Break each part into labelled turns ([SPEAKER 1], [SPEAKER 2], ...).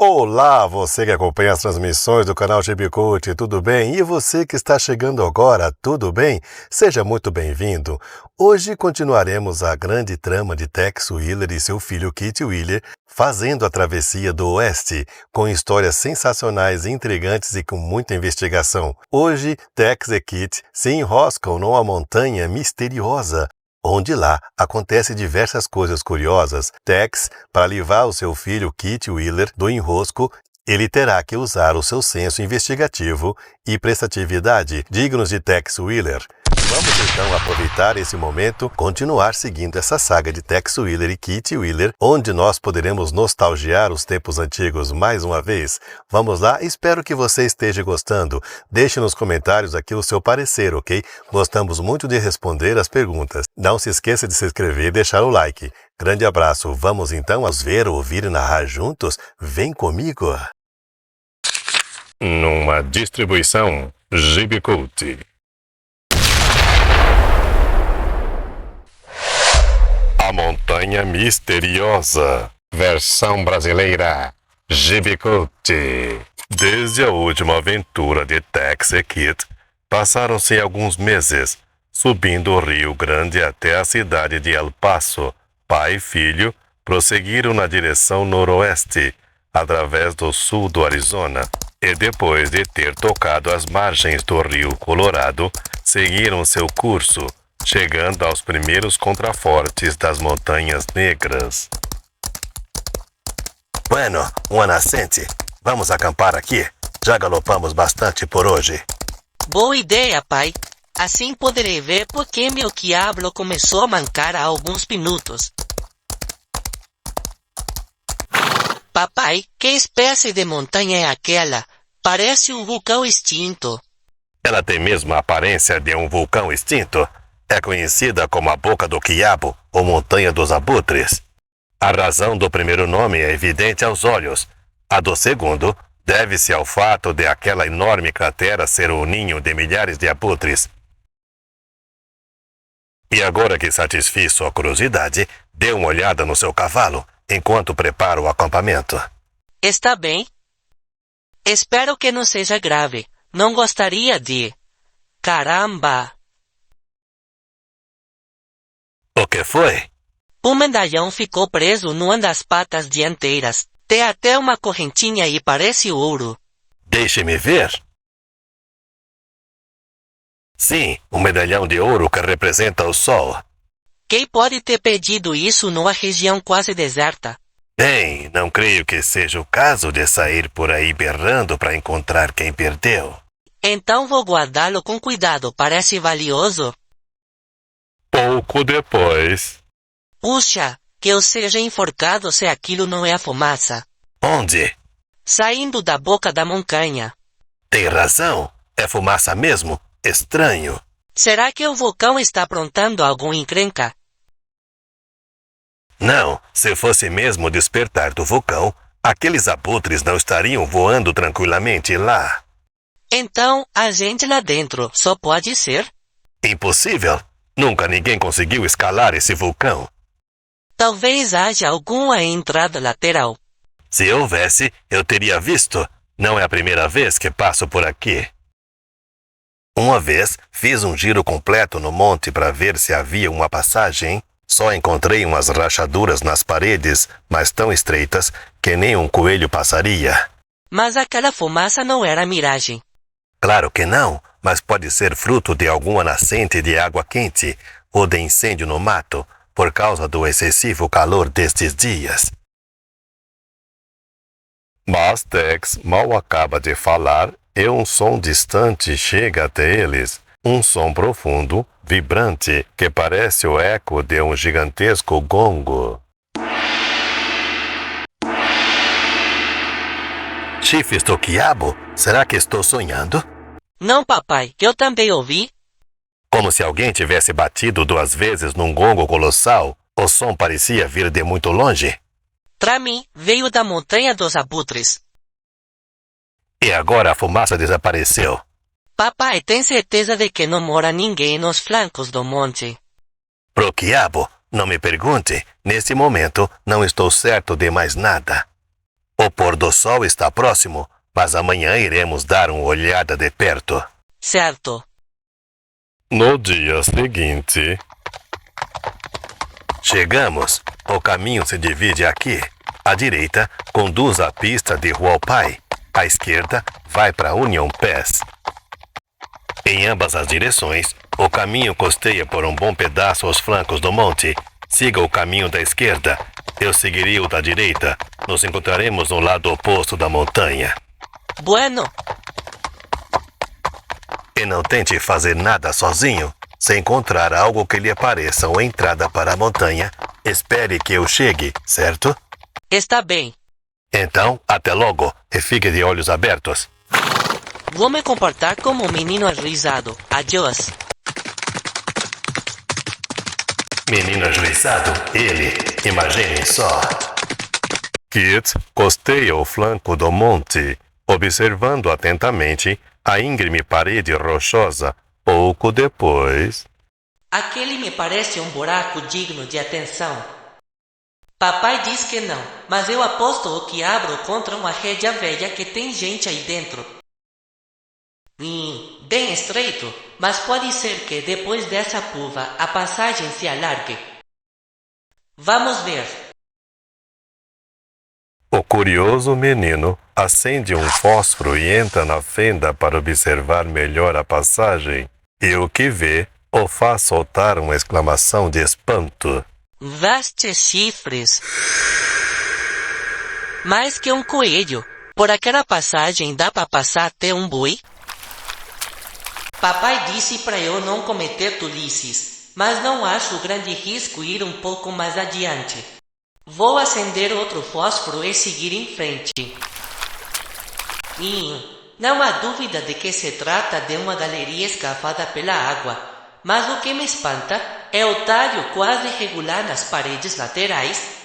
[SPEAKER 1] Olá, você que acompanha as transmissões do canal Chibicoot, tudo bem? E você que está chegando agora, tudo bem? Seja muito bem-vindo. Hoje continuaremos a grande trama de Tex Willer e seu filho Kit Willer fazendo a travessia do Oeste, com histórias sensacionais, intrigantes e com muita investigação. Hoje, Tex e Kit se enroscam numa montanha misteriosa, onde lá acontecem diversas coisas curiosas. Tex, para livrar o seu filho Kit Willer do enrosco, ele terá que usar o seu senso investigativo e prestatividade dignos de Tex Willer. Vamos então aproveitar esse momento, continuar seguindo essa saga de Tex Willer e Kit Willer, onde nós poderemos nostalgiar os tempos antigos mais uma vez. Vamos lá? Espero que você esteja gostando. Deixe nos comentários aqui o seu parecer, ok? Gostamos muito de responder as perguntas. Não se esqueça de se inscrever e deixar o like. Grande abraço. Vamos então ver, ouvir e narrar juntos? Vem comigo!
[SPEAKER 2] Numa distribuição Chibicoot. A Montanha Misteriosa, versão brasileira, Chibicoot.
[SPEAKER 1] Desde a última aventura de Tex e Kit, passaram-se alguns meses, subindo o Rio Grande até a cidade de El Paso. Pai e filho prosseguiram na direção noroeste, através do sul do Arizona, e depois de ter tocado as margens do Rio Colorado, seguiram seu curso, chegando aos primeiros contrafortes das Montanhas Negras.
[SPEAKER 3] Bueno, uma nascente. Vamos acampar aqui. Já galopamos bastante por hoje.
[SPEAKER 4] Boa ideia, pai. Assim poderei ver por que meu quiablo começou a mancar há alguns minutos. Papai, que espécie de montanha é aquela? Parece um vulcão extinto.
[SPEAKER 3] Ela tem mesmo a aparência de um vulcão extinto. É conhecida como a Boca do Quiabo, ou Montanha dos Abutres. A razão do primeiro nome é evidente aos olhos. A do segundo deve-se ao fato de aquela enorme cratera ser o ninho de milhares de abutres. E agora que satisfiz sua curiosidade, dê uma olhada no seu cavalo, enquanto prepara o acampamento.
[SPEAKER 4] Está bem. Espero que não seja grave. Não gostaria de... Caramba!
[SPEAKER 3] O que foi?
[SPEAKER 4] O medalhão ficou preso numa das patas dianteiras. Tem até uma correntinha e parece ouro.
[SPEAKER 3] Deixe-me ver. Sim, um medalhão de ouro que representa o sol.
[SPEAKER 4] Quem pode ter pedido isso numa região quase deserta?
[SPEAKER 3] Bem, não creio que seja o caso de sair por aí berrando para encontrar quem perdeu.
[SPEAKER 4] Então vou guardá-lo com cuidado. Parece valioso.
[SPEAKER 2] Pouco depois.
[SPEAKER 4] Puxa, que eu seja enforcado se aquilo não é a fumaça.
[SPEAKER 3] Onde?
[SPEAKER 4] Saindo da boca da montanha.
[SPEAKER 3] Tem razão. É fumaça mesmo. Estranho.
[SPEAKER 4] Será que o vulcão está aprontando algum encrenca?
[SPEAKER 3] Não, se fosse mesmo o despertar do vulcão, aqueles abutres não estariam voando tranquilamente lá.
[SPEAKER 4] Então, a gente lá dentro só pode ser?
[SPEAKER 3] Impossível. Nunca ninguém conseguiu escalar esse vulcão.
[SPEAKER 4] Talvez haja alguma entrada lateral.
[SPEAKER 3] Se houvesse, eu teria visto. Não é a primeira vez que passo por aqui. Uma vez, fiz um giro completo no monte para ver se havia uma passagem. Só encontrei umas rachaduras nas paredes, mas tão estreitas que nem um coelho passaria.
[SPEAKER 4] Mas aquela fumaça não era miragem.
[SPEAKER 3] Claro que não, mas pode ser fruto de alguma nascente de água quente ou de incêndio no mato, por causa do excessivo calor destes dias.
[SPEAKER 2] Mas Tex mal acaba de falar e um som distante chega até eles. Um som profundo, vibrante, que parece o eco de um gigantesco gongo.
[SPEAKER 3] Chifres do quiabo? Será que estou sonhando?
[SPEAKER 4] Não, papai, eu também ouvi.
[SPEAKER 3] Como se alguém tivesse batido 2 vezes num gongo colossal. O som parecia vir de muito longe.
[SPEAKER 4] Pra mim, veio da Montanha dos Abutres.
[SPEAKER 3] E agora a fumaça desapareceu.
[SPEAKER 4] Papai, tem certeza de que não mora ninguém nos flancos do monte?
[SPEAKER 3] Pro quiabo, não me pergunte. Nesse momento, não estou certo de mais nada. O pôr do sol está próximo, mas amanhã iremos dar uma olhada de perto.
[SPEAKER 4] Certo.
[SPEAKER 2] No dia seguinte,
[SPEAKER 3] Chegamos. O caminho se divide aqui. A direita conduz à pista de Hualpai. A esquerda vai para Union Pass. Em ambas as direções, o caminho costeia por um bom pedaço os flancos do monte. Siga o caminho da esquerda. Eu seguirei o da direita. Nos encontraremos no lado oposto da montanha.
[SPEAKER 4] Bueno.
[SPEAKER 3] E não tente fazer nada sozinho. Se encontrar algo que lhe pareça uma entrada para a montanha, espere que eu chegue, certo?
[SPEAKER 4] Está bem.
[SPEAKER 3] Então, até logo e fique de olhos abertos.
[SPEAKER 4] Vou me comportar como um menino ajuizado. Adiós.
[SPEAKER 3] Menino ajuizado, ele, imaginem só.
[SPEAKER 2] Kit costeia o flanco do monte, observando atentamente a íngreme parede rochosa. Pouco depois...
[SPEAKER 4] Aquele me parece um buraco digno de atenção. Papai diz que não, mas eu aposto o que abro contra uma rédea velha que tem gente aí dentro. Bem estreito, mas pode ser que depois dessa curva a passagem se alargue. Vamos ver.
[SPEAKER 2] O curioso menino acende um fósforo e entra na fenda para observar melhor a passagem. E o que vê o faz soltar uma exclamação de espanto.
[SPEAKER 4] Vastes chifres. Mais que um coelho. Por aquela passagem dá para passar até um boi? Papai disse para eu não cometer tolices, mas não acho grande risco ir um pouco mais adiante. Vou acender outro fósforo e seguir em frente. Não há dúvida de que se trata de uma galeria escavada pela água, mas o que me espanta é o talho quase regular nas paredes laterais.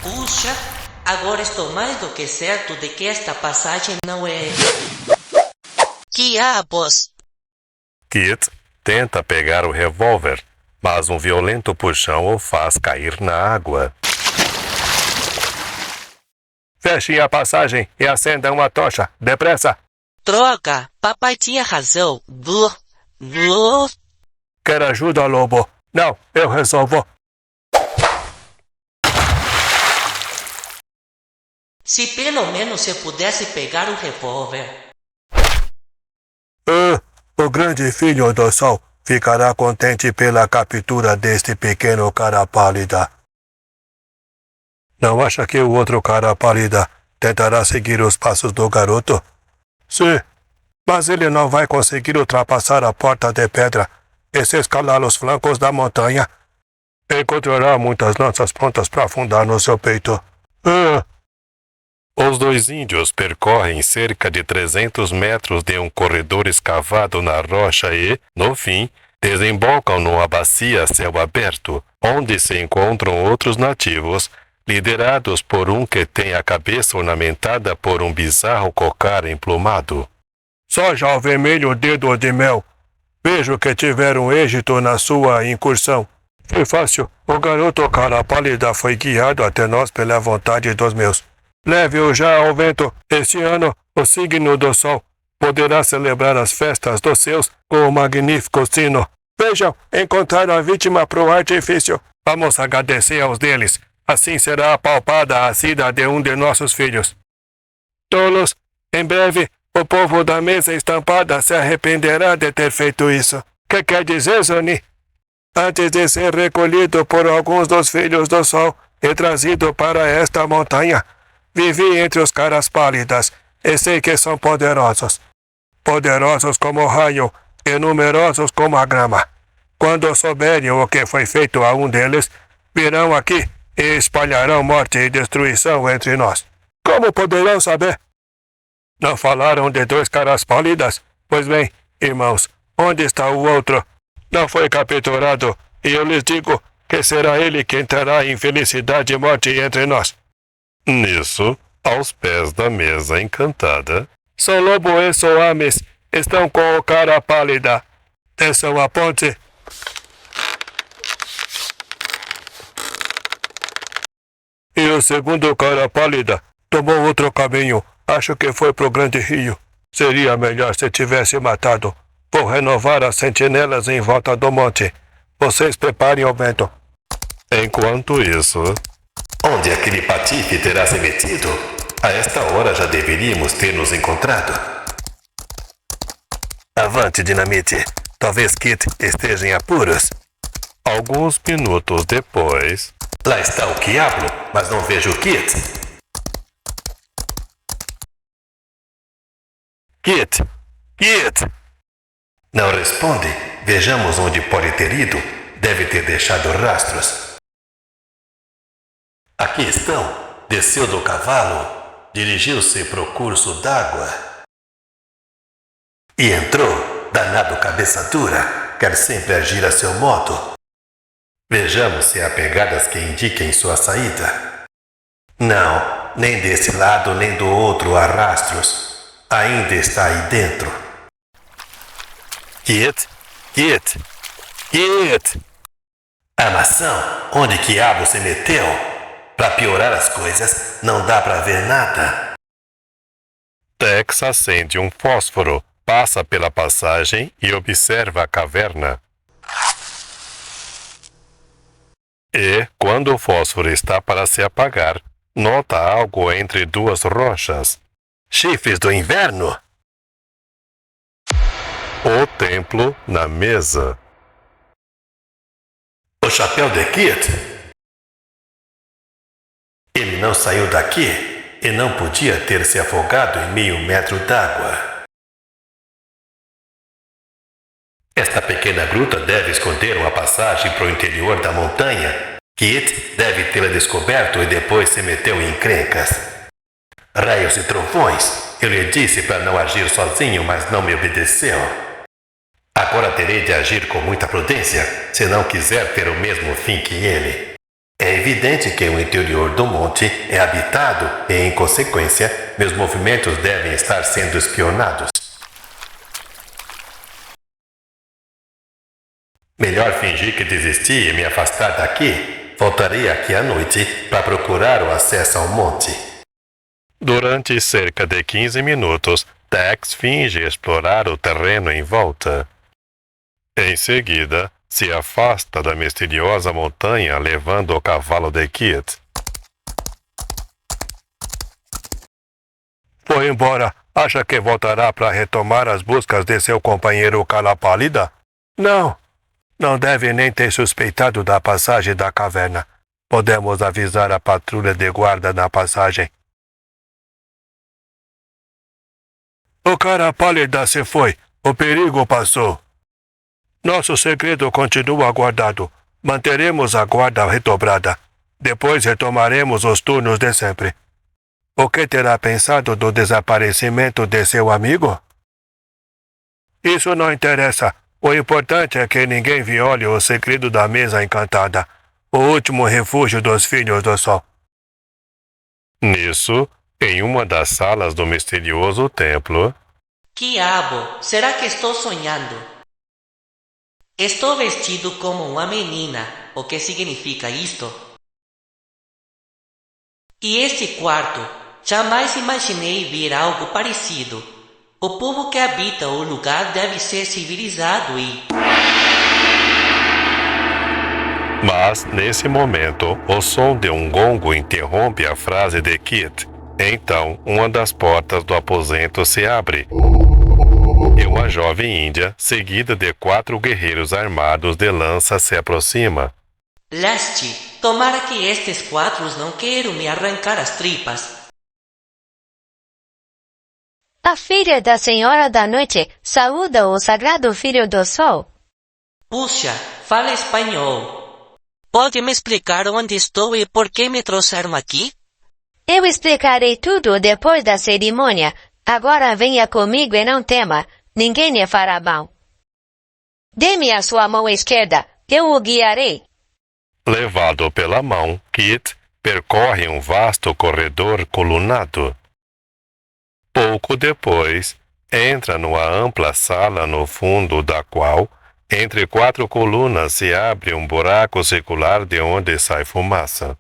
[SPEAKER 4] Puxa, agora estou mais do que certo de que esta passagem não é... Diabos!
[SPEAKER 2] Kit tenta pegar o revólver, mas um violento puxão o faz cair na água. Fechem a passagem e acendam uma tocha, depressa!
[SPEAKER 4] Droga, papai tinha razão.
[SPEAKER 2] Quer ajuda, lobo? Não, eu resolvo.
[SPEAKER 4] Se pelo menos eu pudesse pegar o revólver.
[SPEAKER 1] O grande filho do sol ficará contente pela captura deste pequeno cara pálida. Não acha que o outro cara pálida tentará seguir os passos do garoto? Sim, mas ele não vai conseguir ultrapassar a porta de pedra e se escalar os flancos da montanha. Encontrará muitas lanças prontas para afundar no seu peito.
[SPEAKER 2] Os dois índios percorrem cerca de 300 metros de um corredor escavado na rocha e, no fim, desembocam numa bacia a céu aberto, onde se encontram outros nativos, liderados por um que tem a cabeça ornamentada por um bizarro cocar emplumado.
[SPEAKER 1] Só já vermelho dedo de mel. Vejo que tiveram êxito na sua incursão. Foi fácil. O garoto cara pálida foi guiado até nós pela vontade dos meus. Leve-o já ao vento. Este ano, o signo do sol poderá celebrar as festas dos seus com o magnífico sino. Vejam, encontraram a vítima pro artifício. Vamos agradecer aos deles. Assim será apalpada a sida de um de nossos filhos. Tolos, em breve, o povo da mesa estampada se arrependerá de ter feito isso. Que quer dizer, Zoni? Antes de ser recolhido por alguns dos filhos do sol e trazido para esta montanha, vivi entre os caras pálidas e sei que são poderosos. Poderosos como o raio e numerosos como a grama. Quando souberem o que foi feito a um deles, virão aqui e espalharão morte e destruição entre nós. Como poderão saber? Não falaram de dois caras pálidas? Pois bem, irmãos, onde está o outro? Não foi capturado, e eu lhes digo que será ele quem terá infelicidade e morte entre nós.
[SPEAKER 2] Nisso, aos pés da mesa encantada,
[SPEAKER 1] São Lobo e Soames estão com o cara pálida. Desçam a ponte.
[SPEAKER 2] o segundo cara pálida tomou outro caminho. Acho que foi pro Grande Rio. Seria melhor se tivesse matado. Vou renovar as sentinelas em volta do monte. Vocês preparem o vento.
[SPEAKER 3] Enquanto isso, onde aquele patife terá se metido? A esta hora já deveríamos ter nos encontrado. Avante, Dinamite. Talvez Kit esteja em apuros.
[SPEAKER 2] Alguns minutos depois...
[SPEAKER 3] Lá está o Quiablo, mas não vejo o Kit. Kit! Kit! Não responde. Vejamos onde pode ter ido. Deve ter deixado rastros. Aqui estão. Desceu do cavalo. Dirigiu-se pro curso d'água. E entrou. Danado cabeça dura. Quer sempre agir a seu modo. Vejamos se há pegadas que indiquem sua saída. Não, nem desse lado nem do outro há rastros. Ainda está aí dentro. Kit? Kit? Kit! Armação, onde Quiabo se meteu? Para piorar as coisas, não dá para ver nada.
[SPEAKER 2] Tex acende um fósforo, passa pela passagem e observa a caverna. E, quando o fósforo está para se apagar, nota algo entre duas rochas.
[SPEAKER 3] Chifres do inverno?
[SPEAKER 2] O templo na mesa.
[SPEAKER 3] O chapéu de Kit? Ele não saiu daqui e não podia ter se afogado em meio metro d'água. Esta pequena gruta deve esconder uma passagem para o interior da montanha. Kit deve tê-la descoberto e depois se meteu em encrencas. Raios e trovões! Eu lhe disse para não agir sozinho, mas não me obedeceu. Agora terei de agir com muita prudência, se não quiser ter o mesmo fim que ele. É evidente que o interior do monte é habitado e, em consequência, meus movimentos devem estar sendo espionados. Melhor fingir que desisti e me afastar daqui. Voltarei aqui à noite para procurar o acesso ao monte.
[SPEAKER 2] Durante cerca de 15 minutos, Tex finge explorar o terreno em volta. Em seguida, se afasta da misteriosa montanha levando o cavalo de Kit. Foi embora. Acha que voltará para retomar as buscas de seu companheiro Cala Pálida? Não. Não deve nem ter suspeitado da passagem da caverna. Podemos avisar a patrulha de guarda na passagem. O cara pálida se foi. O perigo passou. Nosso segredo continua guardado. Manteremos a guarda redobrada. Depois retomaremos os turnos de sempre. O que terá pensado do desaparecimento de seu amigo? Isso não interessa. O importante é que ninguém viole o segredo da mesa encantada, o último refúgio dos filhos do sol. Nisso, em uma das salas do misterioso templo...
[SPEAKER 4] Quiabo, será que estou sonhando? Estou vestido como uma menina. O que significa isto? E esse quarto? Jamais imaginei ver algo parecido. O povo que habita o lugar deve ser civilizado e...
[SPEAKER 2] Mas, nesse momento, o som de um gongo interrompe a frase de Kit. Então, uma das portas do aposento se abre. E uma jovem índia, seguida de 4 guerreiros armados de lança, se aproxima.
[SPEAKER 4] Leste, tomara que estes 4 não queiram me arrancar as tripas.
[SPEAKER 5] A filha da Senhora da Noite saúda o Sagrado Filho do Sol.
[SPEAKER 4] Puxa, fala espanhol. Pode me explicar onde estou e por que me trouxeram aqui?
[SPEAKER 5] Eu explicarei tudo depois da cerimônia. Agora venha comigo e não tema. Ninguém lhe fará mal. Dê-me a sua mão esquerda. Eu o guiarei.
[SPEAKER 2] Levado pela mão, Kit percorre um vasto corredor colunado. Pouco depois, entra numa ampla sala no fundo da qual, entre 4 colunas, se abre um buraco circular de onde sai fumaça.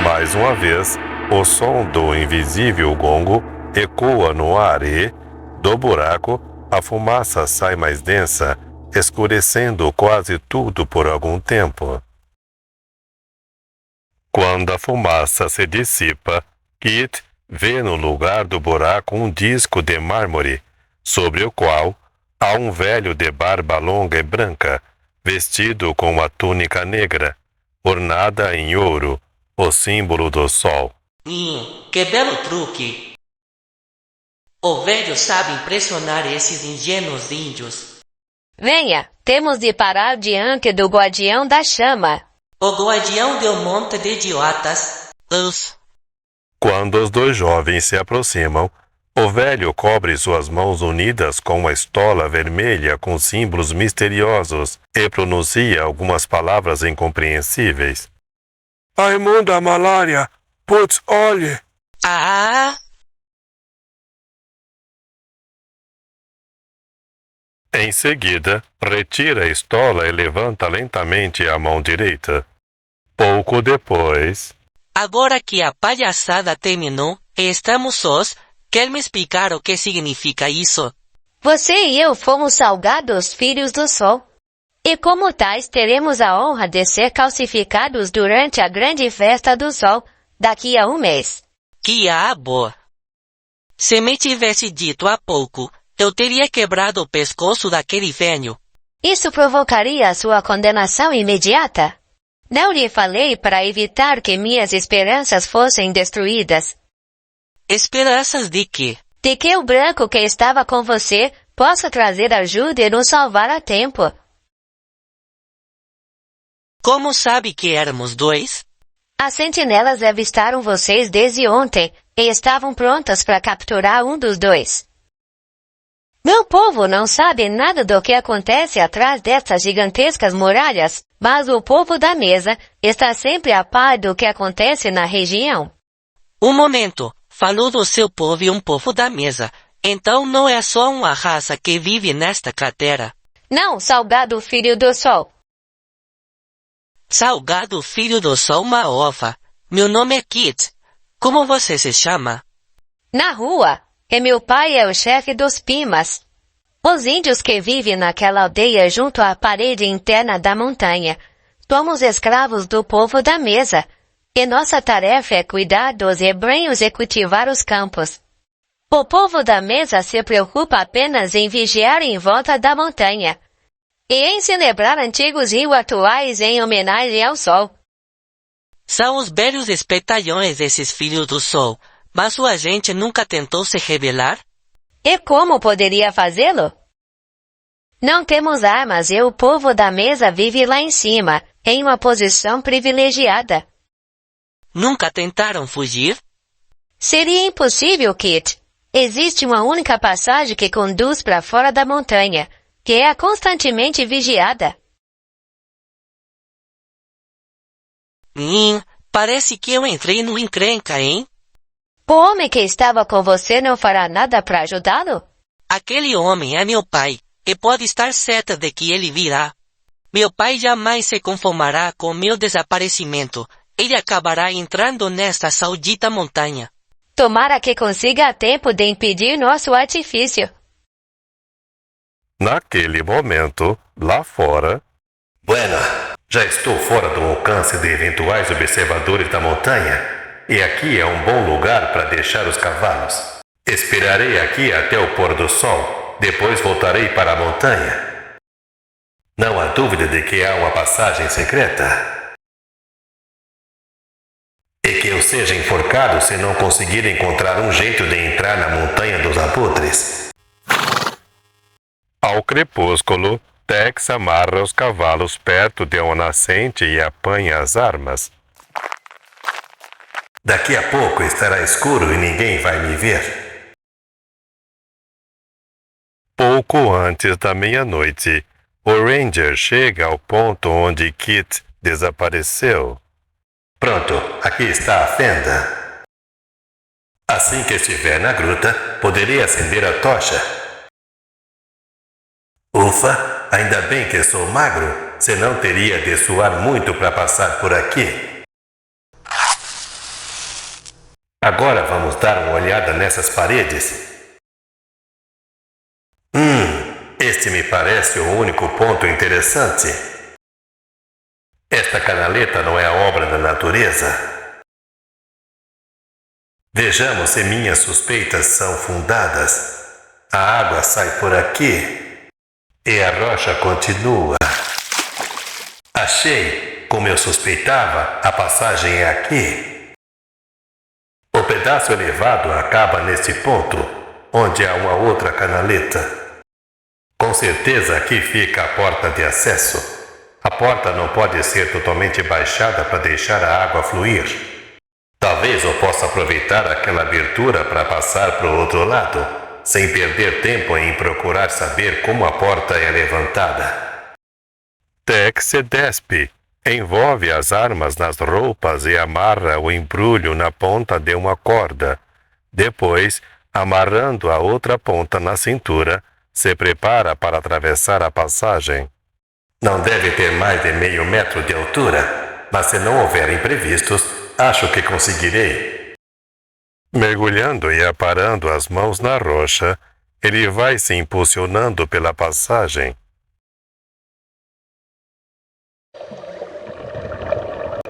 [SPEAKER 2] Mais uma vez, o som do invisível gongo ecoa no ar e, do buraco, a fumaça sai mais densa, escurecendo quase tudo por algum tempo. Quando a fumaça se dissipa, Kit vê no lugar do buraco um disco de mármore, sobre o qual há um velho de barba longa e branca, vestido com uma túnica negra, ornada em ouro, o símbolo do sol.
[SPEAKER 4] Que belo truque! O velho sabe impressionar esses ingênuos índios.
[SPEAKER 5] Venha, temos de parar diante do guardião da chama.
[SPEAKER 4] O guardião de um monte de idiotas.
[SPEAKER 2] Quando os dois jovens se aproximam, o velho cobre suas mãos unidas com uma estola vermelha com símbolos misteriosos e pronuncia algumas palavras incompreensíveis.
[SPEAKER 6] A imunda malária, putz, olhe!
[SPEAKER 4] Ah!
[SPEAKER 2] Em seguida, retira a estola e levanta lentamente a mão direita. Pouco depois...
[SPEAKER 4] Agora que a palhaçada terminou e estamos sós, quer me explicar o que significa isso?
[SPEAKER 5] Você e eu fomos salgados filhos do sol. E como tais teremos a honra de ser calcificados durante a grande festa do sol, daqui a um mês.
[SPEAKER 4] Que abo! Se me tivesse dito há pouco, eu teria quebrado o pescoço daquele velho.
[SPEAKER 5] Isso provocaria a sua condenação imediata. Não lhe falei para evitar que minhas esperanças fossem destruídas.
[SPEAKER 4] Esperanças de quê?
[SPEAKER 5] De que o branco que estava com você possa trazer ajuda e nos salvar a tempo.
[SPEAKER 4] Como sabe que éramos dois?
[SPEAKER 5] As sentinelas avistaram vocês desde ontem e estavam prontas para capturar um dos dois. Meu povo não sabe nada do que acontece atrás destas gigantescas muralhas, mas o povo da mesa está sempre a par do que acontece na região.
[SPEAKER 4] Um momento, falou do seu povo e um povo da mesa. Então não é só uma raça que vive nesta cratera.
[SPEAKER 5] Não, Salgado Filho do Sol.
[SPEAKER 4] Salgado Filho do Sol, uma ova. Meu nome é Kit. Como você se chama?
[SPEAKER 5] Na rua, e meu pai é o chefe dos Pimas. Os índios que vivem naquela aldeia junto à parede interna da montanha. Somos escravos do povo da mesa. E nossa tarefa é cuidar dos hebrenhos e cultivar os campos. O povo da mesa se preocupa apenas em vigiar em volta da montanha. E em celebrar antigos rituais em homenagem ao sol.
[SPEAKER 4] São os belos espertalhões esses filhos do sol, mas sua gente nunca tentou se rebelar?
[SPEAKER 5] E como poderia fazê-lo? Não temos armas e o povo da mesa vive lá em cima, em uma posição privilegiada.
[SPEAKER 4] Nunca tentaram fugir?
[SPEAKER 5] Seria impossível, Kit. Existe uma única passagem que conduz para fora da montanha, que é constantemente vigiada.
[SPEAKER 4] Parece que eu entrei no encrenca, hein?
[SPEAKER 5] O homem que estava com você não fará nada para ajudá-lo?
[SPEAKER 4] Aquele homem é meu pai, e pode estar certa de que ele virá. Meu pai jamais se conformará com meu desaparecimento. Ele acabará entrando nesta saudita montanha.
[SPEAKER 5] Tomara que consiga a tempo de impedir nosso artifício.
[SPEAKER 2] Naquele momento, lá fora...
[SPEAKER 3] Bueno, já estou fora do alcance de eventuais observadores da montanha, e aqui é um bom lugar para deixar os cavalos. Esperarei aqui até o pôr do sol, depois voltarei para a montanha. Não há dúvida de que há uma passagem secreta. E que eu seja enforcado se não conseguir encontrar um jeito de entrar na montanha dos abutres.
[SPEAKER 2] Ao crepúsculo, Tex amarra os cavalos perto de uma nascente e apanha as armas.
[SPEAKER 3] Daqui a pouco estará escuro e ninguém vai me ver.
[SPEAKER 2] Pouco antes da meia-noite, o Ranger chega ao ponto onde Kit desapareceu.
[SPEAKER 3] Pronto, aqui está a fenda. Assim que estiver na gruta, poderei acender a tocha. Ufa, ainda bem que sou magro, senão teria de suar muito para passar por aqui. Agora vamos dar uma olhada nessas paredes. Este me parece o único ponto interessante. Esta canaleta não é a obra da natureza. Vejamos se minhas suspeitas são fundadas. A água sai por aqui e a rocha continua. Achei, como eu suspeitava, a passagem é aqui. O pedaço elevado acaba neste ponto, onde há uma outra canaleta. Com certeza aqui fica a porta de acesso. A porta não pode ser totalmente baixada para deixar a água fluir. Talvez eu possa aproveitar aquela abertura para passar para o outro lado, sem perder tempo em procurar saber como a porta é levantada.
[SPEAKER 2] Tex se despe, envolve as armas nas roupas e amarra o embrulho na ponta de uma corda. Depois, amarrando a outra ponta na cintura, se prepara para atravessar a passagem.
[SPEAKER 3] Não deve ter mais de meio metro de altura, mas se não houver imprevistos, acho que conseguirei.
[SPEAKER 2] Mergulhando e aparando as mãos na rocha, ele vai se impulsionando pela passagem.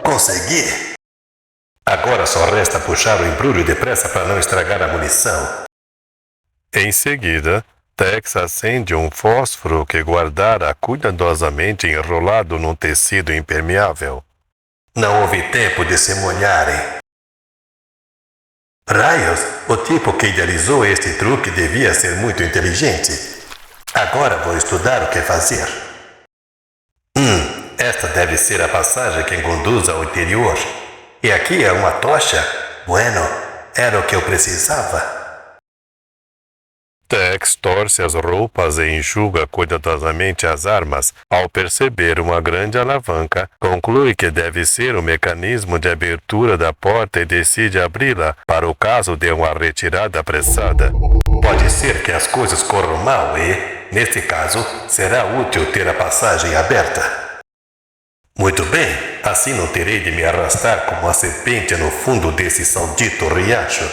[SPEAKER 3] Consegui! Agora só resta puxar o embrulho depressa para não estragar a munição.
[SPEAKER 2] Em seguida, Tex acende um fósforo que guardara cuidadosamente enrolado num tecido impermeável.
[SPEAKER 3] Não houve tempo de se molharem. Raios, o tipo que idealizou este truque devia ser muito inteligente. Agora vou estudar o que fazer. Esta deve ser a passagem que conduz ao interior. E aqui é uma tocha? Bueno, era o que eu precisava.
[SPEAKER 2] Tex torce as roupas e enxuga cuidadosamente as armas. Ao perceber uma grande alavanca, conclui que deve ser o mecanismo de abertura da porta e decide abri-la para o caso de uma retirada apressada.
[SPEAKER 3] Pode ser que as coisas corram mal e, neste caso, será útil ter a passagem aberta. Muito bem, assim não terei de me arrastar como uma serpente no fundo desse maldito riacho.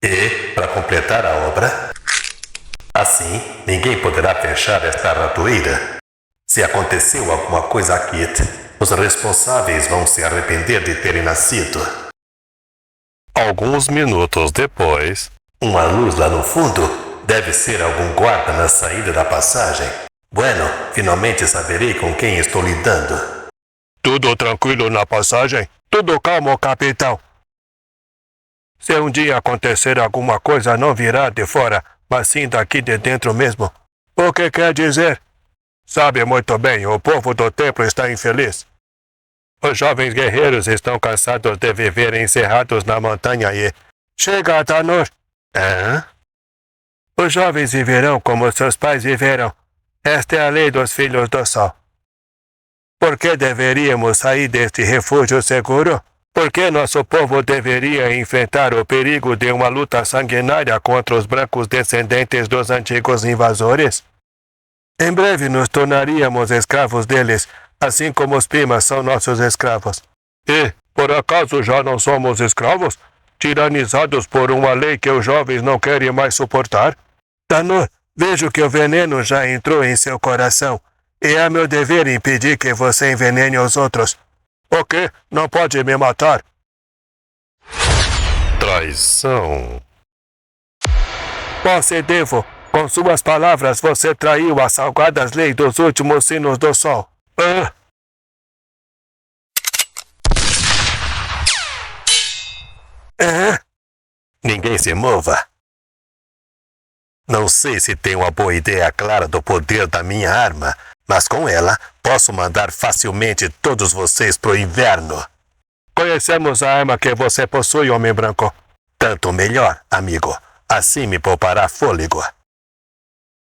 [SPEAKER 3] E, para completar a obra, assim ninguém poderá fechar esta ratoeira. Se aconteceu alguma coisa aqui, os responsáveis vão se arrepender de terem nascido.
[SPEAKER 2] Alguns minutos depois,
[SPEAKER 3] uma luz lá no fundo deve ser algum guarda na saída da passagem. Bueno, finalmente saberei com quem estou lidando.
[SPEAKER 6] Tudo tranquilo na passagem? Tudo calmo, capitão. Se um dia acontecer alguma coisa, não virá de fora, mas sim daqui de dentro mesmo. O que quer dizer? Sabe muito bem, o povo do templo está infeliz. Os jovens guerreiros estão cansados de viver encerrados na montanha e... Chega, Tanur!
[SPEAKER 3] Hã?
[SPEAKER 6] Os jovens viverão como seus pais viveram. Esta é a lei dos filhos do sol. Por que deveríamos sair deste refúgio seguro? Por que nosso povo deveria enfrentar o perigo de uma luta sanguinária contra os brancos descendentes dos antigos invasores? Em breve nos tornaríamos escravos deles, assim como os Pimas são nossos escravos. E, por acaso, já não somos escravos? Tiranizados por uma lei que os jovens não querem mais suportar? Tanur, vejo que o veneno já entrou em seu coração, e é meu dever impedir que você envenene os outros. O quê? Não pode me matar?
[SPEAKER 2] traição.
[SPEAKER 6] Posse devo. Com suas palavras você traiu as salgadas leis dos últimos sinos do sol.
[SPEAKER 3] Ninguém se mova. Não sei se tenho uma boa ideia clara do poder da minha arma, mas com ela posso mandar facilmente todos vocês pro inverno.
[SPEAKER 6] Conhecemos a arma que você possui, homem branco.
[SPEAKER 3] Tanto melhor, amigo. Assim me poupará fôlego.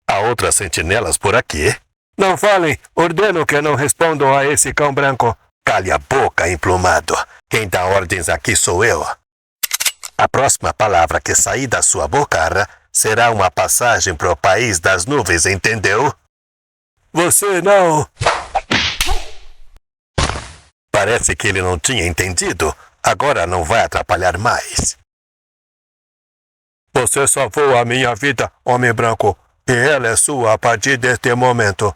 [SPEAKER 3] Há outras sentinelas por aqui?
[SPEAKER 6] Não falem. Ordeno que não respondam a esse cão branco.
[SPEAKER 3] Cale a boca, emplumado. Quem dá ordens aqui sou eu. A próxima palavra que sair da sua bocarra será uma passagem pro país das nuvens, entendeu?
[SPEAKER 6] Você não...
[SPEAKER 3] Parece que ele não tinha entendido. Agora não vai atrapalhar mais.
[SPEAKER 6] Você salvou a minha vida, homem branco, e ela é sua a partir deste momento.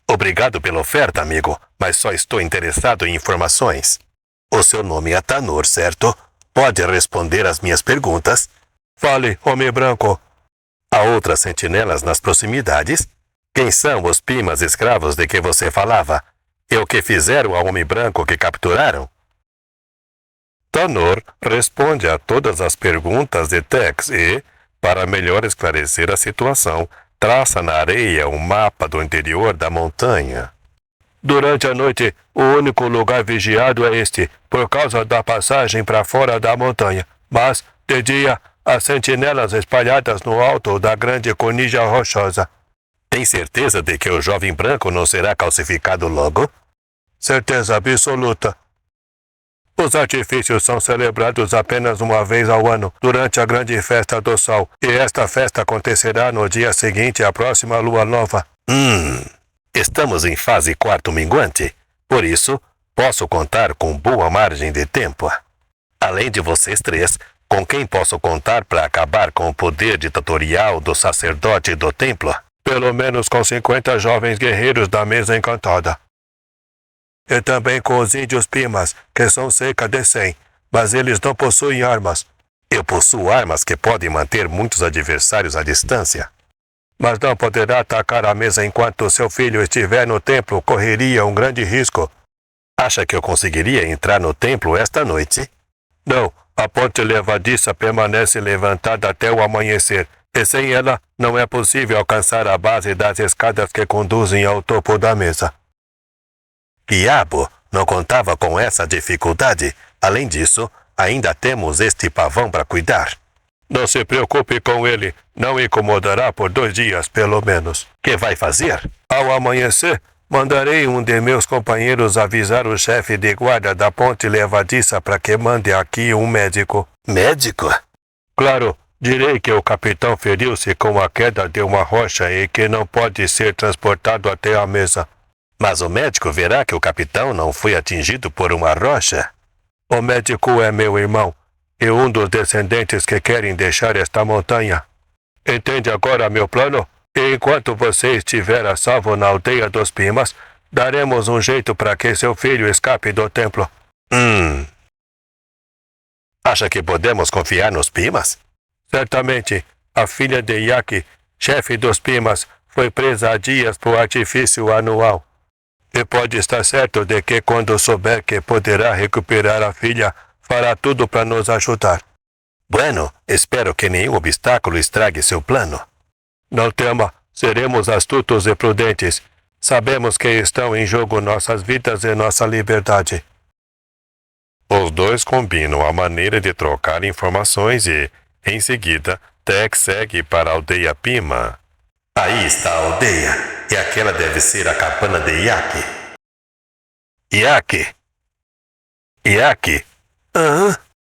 [SPEAKER 3] Obrigado pela oferta, amigo, mas só estou interessado em informações. O seu nome é Tanur, certo? Pode responder às minhas perguntas?
[SPEAKER 6] Fale, homem branco.
[SPEAKER 3] Há outras sentinelas nas proximidades? Quem são os pimas escravos de que você falava? E o que fizeram ao homem branco que capturaram?
[SPEAKER 2] Tanur responde a todas as perguntas de Tex e, para melhor esclarecer a situação, traça na areia um mapa do interior da montanha.
[SPEAKER 6] Durante a noite, o único lugar vigiado é este, por causa da passagem para fora da montanha. Mas, de dia, há sentinelas espalhadas no alto da grande cornija rochosa.
[SPEAKER 3] Tem certeza de que o jovem branco não será calcificado logo?
[SPEAKER 6] Certeza absoluta. Os artifícios são celebrados apenas uma vez ao ano, durante a grande festa do sol, e esta festa acontecerá no dia seguinte à próxima lua nova.
[SPEAKER 3] Estamos em fase quarto minguante, por isso, posso contar com boa margem de tempo. Além de vocês três, com quem posso contar para acabar com o poder ditatorial do sacerdote do templo?
[SPEAKER 6] Pelo menos com 50 jovens guerreiros da mesa encantada. E também com os índios pimas, que são cerca de 100, mas eles não possuem armas.
[SPEAKER 3] Eu possuo armas que podem manter muitos adversários à distância.
[SPEAKER 6] Mas não poderá atacar a mesa enquanto seu filho estiver no templo, correria um grande risco.
[SPEAKER 3] Acha que eu conseguiria entrar no templo esta noite?
[SPEAKER 6] Não, a ponte levadiça permanece levantada até o amanhecer, e sem ela não é possível alcançar a base das escadas que conduzem ao topo da mesa.
[SPEAKER 3] Diabo, não contava com essa dificuldade. Além disso, ainda temos este pavão para cuidar.
[SPEAKER 6] Não se preocupe com ele. Não incomodará por 2 dias, pelo menos.
[SPEAKER 3] Que vai fazer?
[SPEAKER 6] Ao amanhecer, mandarei um de meus companheiros avisar o chefe de guarda da ponte levadiça para que mande aqui um médico.
[SPEAKER 3] Médico?
[SPEAKER 6] Claro, direi que o capitão feriu-se com a queda de uma rocha e que não pode ser transportado até a mesa.
[SPEAKER 3] Mas o médico verá que o capitão não foi atingido por uma rocha.
[SPEAKER 6] O médico é meu irmão, e um dos descendentes que querem deixar esta montanha. Entende agora meu plano? E enquanto você estiver a salvo na aldeia dos Pimas, daremos um jeito para que seu filho escape do templo.
[SPEAKER 3] Acha que podemos confiar nos Pimas?
[SPEAKER 6] Certamente. A filha de Yaki, chefe dos Pimas, foi presa há dias por artifício anual. E pode estar certo de que quando souber que poderá recuperar a filha, fará tudo para nos ajudar.
[SPEAKER 3] Bueno, espero que nenhum obstáculo estrague seu plano.
[SPEAKER 6] Não tema, seremos astutos e prudentes. Sabemos que estão em jogo nossas vidas e nossa liberdade.
[SPEAKER 2] Os dois combinam a maneira de trocar informações e, em seguida, Tex segue para a aldeia Pima.
[SPEAKER 3] Aí está a aldeia. E aquela deve ser a cabana de Yaki. Yaki!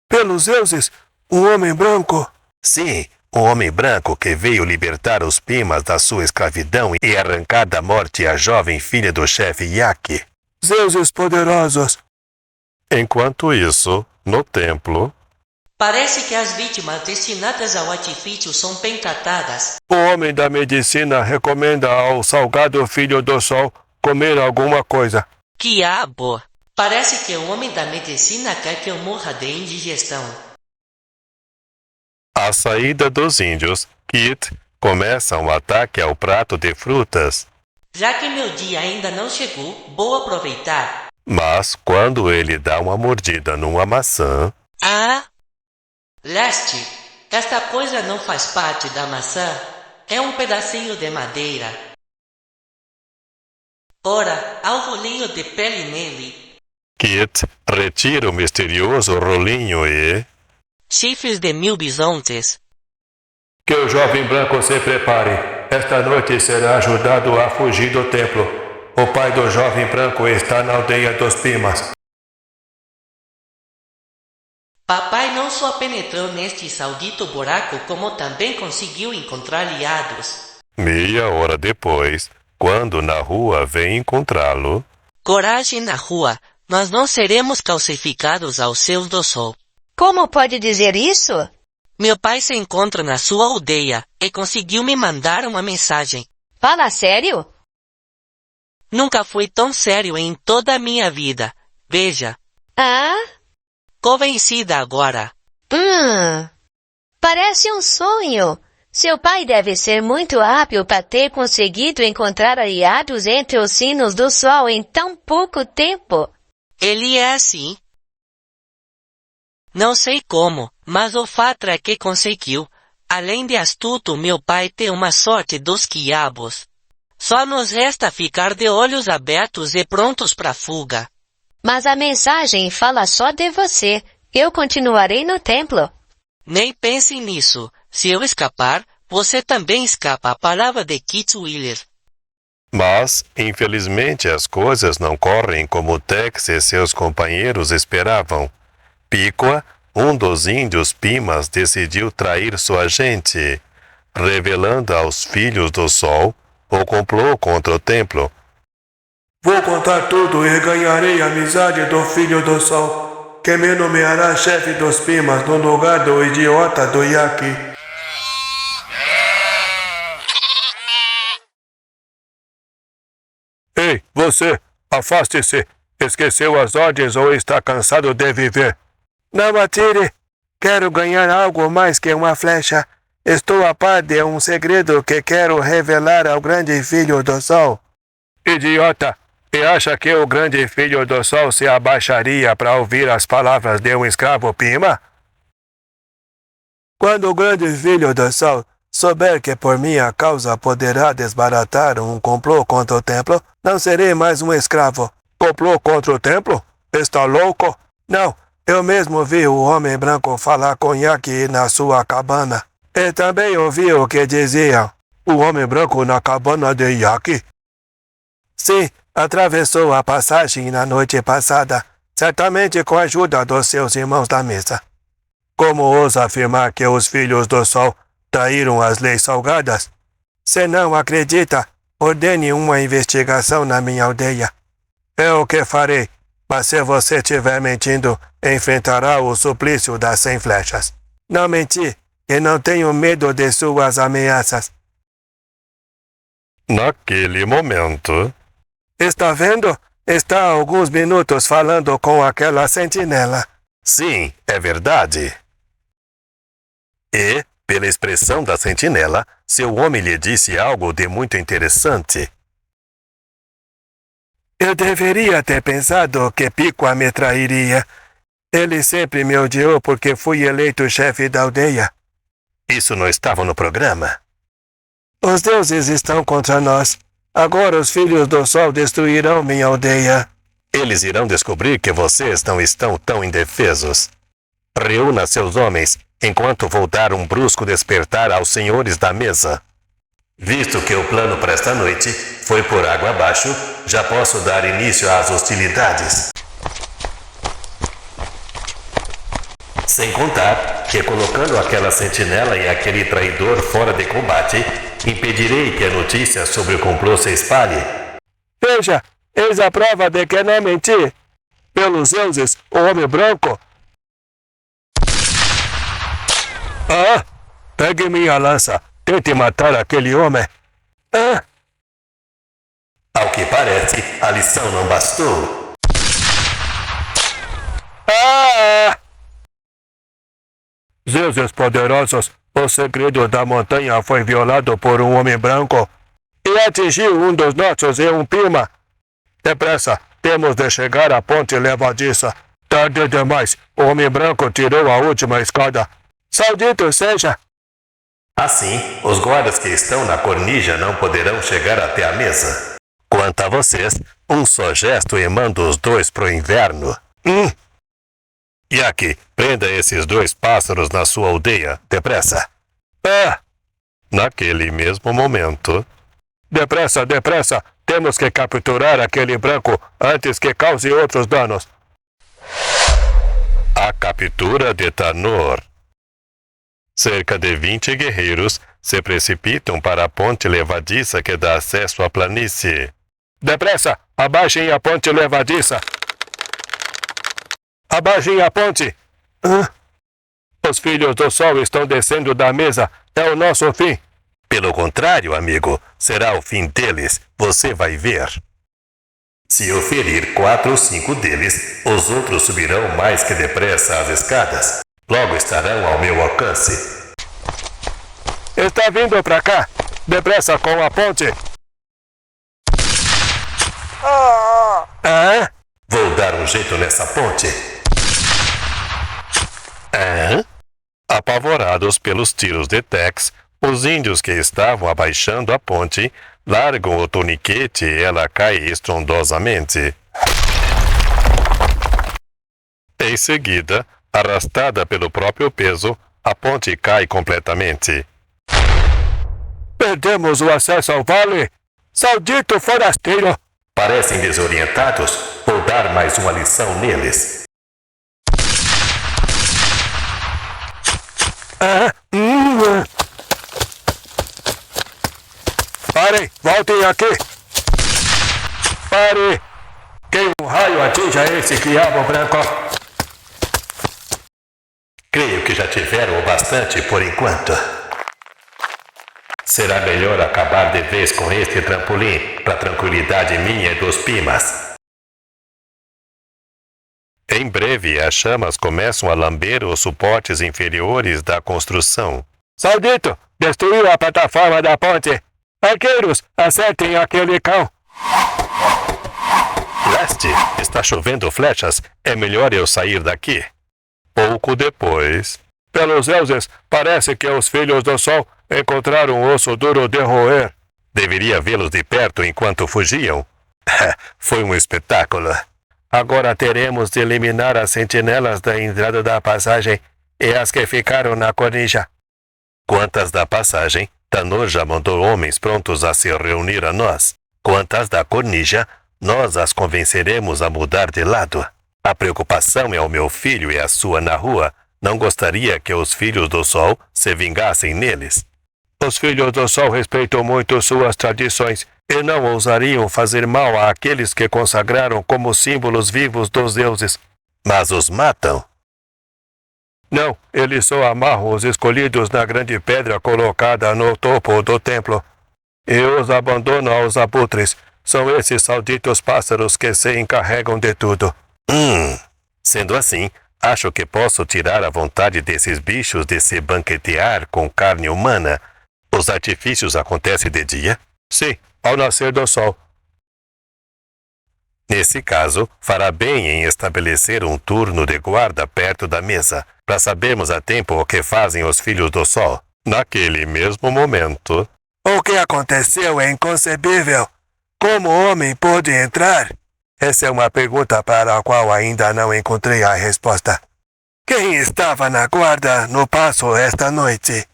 [SPEAKER 6] Pelos deuses, um homem branco?
[SPEAKER 3] Sim, um homem branco que veio libertar os Pimas da sua escravidão e arrancar da morte a jovem filha do chefe Yaki.
[SPEAKER 6] Deuses poderosos!
[SPEAKER 2] Enquanto isso, no templo...
[SPEAKER 4] Parece que as vítimas destinadas ao artifício são bem tratadas.
[SPEAKER 6] O homem da medicina recomenda ao salgado filho do sol comer alguma coisa.
[SPEAKER 4] Diabo! Parece que o homem da medicina quer que eu morra de indigestão.
[SPEAKER 2] À saída dos índios, Kit começa um ataque ao prato de frutas.
[SPEAKER 4] Já que meu dia ainda não chegou, vou aproveitar.
[SPEAKER 2] Mas, quando ele dá uma mordida numa maçã...
[SPEAKER 4] Leste, esta coisa não faz parte da maçã. É um pedacinho de madeira. Ora, há um rolinho de pele nele.
[SPEAKER 2] Kit retira o misterioso rolinho e...
[SPEAKER 4] Chifres de 1000 bisontes.
[SPEAKER 6] Que o jovem branco se prepare. Esta noite será ajudado a fugir do templo. O pai do jovem branco está na aldeia dos Pimas.
[SPEAKER 4] Papai não só penetrou neste saudito buraco, como também conseguiu encontrar aliados.
[SPEAKER 2] Meia hora depois, quando na rua vem encontrá-lo...
[SPEAKER 4] Coragem na rua. Nós não seremos calcificados aos céus do sol.
[SPEAKER 5] Como pode dizer isso?
[SPEAKER 4] Meu pai se encontra na sua aldeia e conseguiu me mandar uma mensagem.
[SPEAKER 5] Fala sério?
[SPEAKER 4] Nunca fui tão sério em toda a minha vida. Veja.
[SPEAKER 5] Ah?
[SPEAKER 4] Convencida agora.
[SPEAKER 5] Parece um sonho. Seu pai deve ser muito hábil para ter conseguido encontrar aliados entre os sinos do sol em tão pouco tempo.
[SPEAKER 4] Ele é assim. Não sei como, mas o fato é que conseguiu. Além de astuto, meu pai tem uma sorte dos quiabos. Só nos resta ficar de olhos abertos e prontos para a fuga.
[SPEAKER 5] Mas a mensagem fala só de você. Eu continuarei no templo.
[SPEAKER 4] Nem pense nisso. Se eu escapar, você também escapa. A palavra de Kitzwiller.
[SPEAKER 2] Mas, infelizmente, as coisas não correm como Tex e seus companheiros esperavam. Piqua, um dos índios Pimas, decidiu trair sua gente, revelando aos filhos do sol o complô contra o templo.
[SPEAKER 6] Vou contar tudo e ganharei a amizade do filho do sol, que me nomeará chefe dos Pimas no lugar do idiota do Yaqui. Ei, você! Afaste-se! Esqueceu as ordens ou está cansado de viver? Não atire! Quero ganhar algo mais que uma flecha. Estou a par de um segredo que quero revelar ao grande filho do sol. Idiota! E acha que o grande filho do sol se abaixaria para ouvir as palavras de um escravo Pima? Quando o grande filho do sol souber que por minha causa poderá desbaratar um complô contra o templo, não serei mais um escravo. Complô contra o templo? Está louco? Não, eu mesmo vi o homem branco falar com Yaqui na sua cabana. E também ouvi o que diziam. O homem branco na cabana de Yaqui? Sim, atravessou a passagem na noite passada, certamente com a ajuda dos seus irmãos da mesa. Como ousa afirmar que os filhos do sol traíram as leis salgadas? Se não acredita, ordene uma investigação na minha aldeia. É o que farei, mas se você estiver mentindo, enfrentará o suplício das 100 flechas. Não menti, e não tenho medo de suas ameaças.
[SPEAKER 2] Naquele momento...
[SPEAKER 6] Está vendo? Está há alguns minutos falando com aquela sentinela.
[SPEAKER 2] Sim, é verdade. E, pela expressão da sentinela, seu homem lhe disse algo de muito interessante.
[SPEAKER 6] Eu deveria ter pensado que Piqua me trairia. Ele sempre me odiou porque fui eleito chefe da aldeia.
[SPEAKER 2] Isso não estava no programa?
[SPEAKER 6] Os deuses estão contra nós. Agora os filhos do sol destruirão minha aldeia.
[SPEAKER 2] Eles irão descobrir que vocês não estão tão indefesos. Reúna seus homens, enquanto vou dar um brusco despertar aos senhores da mesa. Visto que o plano para esta noite foi por água abaixo, já posso dar início às hostilidades. Sem contar que, colocando aquela sentinela e aquele traidor fora de combate, impedirei que a notícia sobre o complô se espalhe.
[SPEAKER 6] Veja, eis a prova de que não menti. Pelos deuses, o homem branco. Ah! Pegue minha lança. Tente matar aquele homem. Ah!
[SPEAKER 2] Ao que parece, a lição não bastou.
[SPEAKER 6] Ah! Deuses poderosos, o segredo da montanha foi violado por um homem branco e atingiu um dos nossos e um Pima. Depressa, temos de chegar à ponte levadiça. Tarde demais, o homem branco tirou a última escada. Saudito seja!
[SPEAKER 2] Assim, os guardas que estão na cornija não poderão chegar até a mesa. Quanto a vocês, um só gesto e mando os dois pro inverno. Yaqui, prenda esses 2 pássaros na sua aldeia, depressa.
[SPEAKER 6] Ah!
[SPEAKER 2] Naquele mesmo momento...
[SPEAKER 6] Depressa, depressa! Temos que capturar aquele branco antes que cause outros danos.
[SPEAKER 2] A captura de Tanor. Cerca de 20 guerreiros se precipitam para a ponte levadiça que dá acesso à planície.
[SPEAKER 6] Depressa! Abaixem a ponte levadiça! Abaixem a ponte! Os filhos do sol estão descendo da mesa. É o nosso fim.
[SPEAKER 3] Pelo contrário, amigo, será o fim deles. Você vai ver. Se eu ferir 4 ou 5 deles, os outros subirão mais que depressa as escadas. Logo estarão ao meu alcance.
[SPEAKER 6] Está vindo para cá. Depressa com a ponte.
[SPEAKER 3] Vou dar um jeito nessa ponte.
[SPEAKER 2] Apavorados pelos tiros de Tex, os índios que estavam abaixando a ponte largam o torniquete e ela cai estrondosamente. Em seguida, arrastada pelo próprio peso, a ponte cai completamente.
[SPEAKER 6] Perdemos o acesso ao vale. Saudito forasteiro!
[SPEAKER 3] Parecem desorientados. Vou dar mais uma lição neles.
[SPEAKER 6] Parem! Voltem aqui! Pare! Que um raio atinja esse diabo branco!
[SPEAKER 3] Creio que já tiveram o bastante por enquanto. Será melhor acabar de vez com este trampolim, para tranquilidade minha e dos Pimas.
[SPEAKER 2] Em breve, as chamas começam a lamber os suportes inferiores da construção.
[SPEAKER 6] Saudito! Destruiu a plataforma da ponte! Arqueiros, acertem aquele cão!
[SPEAKER 2] Leste, está chovendo flechas. É melhor eu sair daqui. Pouco depois...
[SPEAKER 6] Pelos deuses, parece que os filhos do sol encontraram um osso duro de roer.
[SPEAKER 2] Deveria vê-los de perto enquanto fugiam. Foi um espetáculo.
[SPEAKER 6] Agora teremos de eliminar as sentinelas da entrada da passagem e as que ficaram na cornija.
[SPEAKER 2] Quantas da passagem, Tanor já mandou homens prontos a se reunir a nós. Quantas da cornija, nós as convenceremos a mudar de lado. A preocupação é o meu filho e a sua na rua. Não gostaria que os filhos do sol se vingassem neles.
[SPEAKER 6] Os filhos do sol respeitam muito suas tradições e não ousariam fazer mal àqueles que consagraram como símbolos vivos dos deuses.
[SPEAKER 2] Mas os matam?
[SPEAKER 6] Não, eles só amarram os escolhidos na grande pedra colocada no topo do templo e os abandonam aos abutres. São esses sauditos pássaros que se encarregam de tudo.
[SPEAKER 2] Sendo assim, acho que posso tirar a vontade desses bichos de se banquetear com carne humana. Os artifícios acontecem de dia?
[SPEAKER 6] Sim, ao nascer do sol.
[SPEAKER 2] Nesse caso, fará bem em estabelecer um turno de guarda perto da mesa, para sabermos a tempo o que fazem os filhos do sol. Naquele mesmo momento...
[SPEAKER 6] O que aconteceu é inconcebível. Como o homem pôde entrar? Essa é uma pergunta para a qual ainda não encontrei a resposta. Quem estava na guarda no passo esta noite?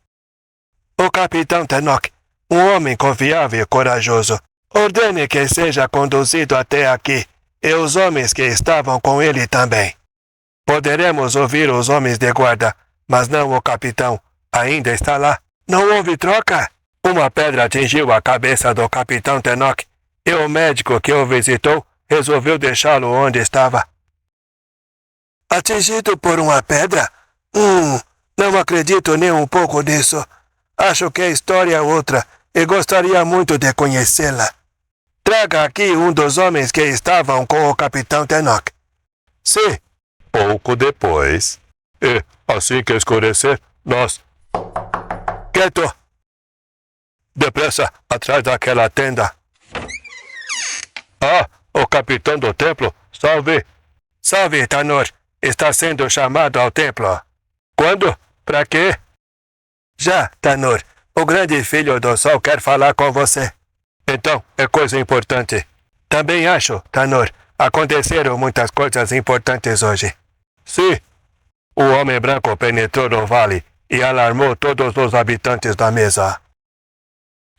[SPEAKER 6] O capitão Tenok, um homem confiável e corajoso. Ordene que seja conduzido até aqui, e os homens que estavam com ele também. Poderemos ouvir os homens de guarda, mas não o capitão. Ainda está lá. Não houve troca? Uma pedra atingiu a cabeça do capitão Tenok, e o médico que o visitou resolveu deixá-lo onde estava. Atingido por uma pedra? Não acredito nem um pouco nisso. Acho que a história é outra e gostaria muito de conhecê-la. Traga aqui um dos homens que estavam com o capitão Tenok. Sim.
[SPEAKER 2] Pouco depois...
[SPEAKER 6] E, assim que escurecer, nós... Quieto! Depressa, atrás daquela tenda. O capitão do templo, salve! Salve, Tanor! Está sendo chamado ao templo. Quando? Para quê? Já, Tanor. O grande filho do sol quer falar com você. Então, é coisa importante. Também acho, Tanor. Aconteceram muitas coisas importantes hoje. Sim. O homem branco penetrou no vale e alarmou todos os habitantes da mesa.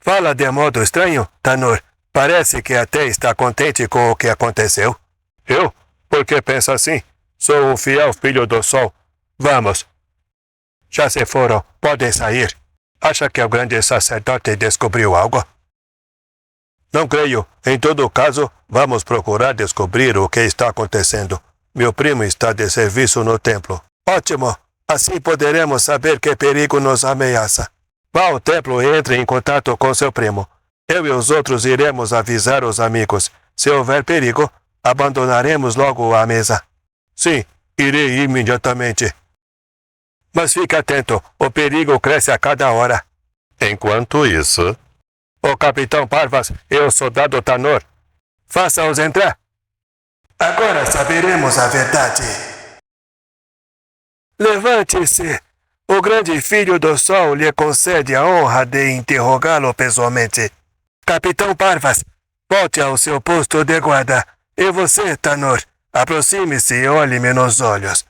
[SPEAKER 6] Fala de modo estranho, Tanor. Parece que até está contente com o que aconteceu. Eu? Por que pensa assim? Sou um fiel filho do sol. Vamos. Já se foram. Podem sair. Acha que o grande sacerdote descobriu algo? Não creio. Em todo caso, vamos procurar descobrir o que está acontecendo. Meu primo está de serviço no templo. Ótimo! Assim poderemos saber que perigo nos ameaça. Vá ao templo e entre em contato com seu primo. Eu e os outros iremos avisar os amigos. Se houver perigo, abandonaremos logo a mesa. Sim, irei imediatamente. Mas fique atento, o perigo cresce a cada hora.
[SPEAKER 2] Enquanto isso,
[SPEAKER 6] O capitão Parvas e o soldado Tanor. Faça-os entrar. Agora saberemos a verdade. Levante-se. O grande filho do sol lhe concede a honra de interrogá-lo pessoalmente. Capitão Parvas, volte ao seu posto de guarda. E você, Tanor, aproxime-se e olhe-me nos olhos.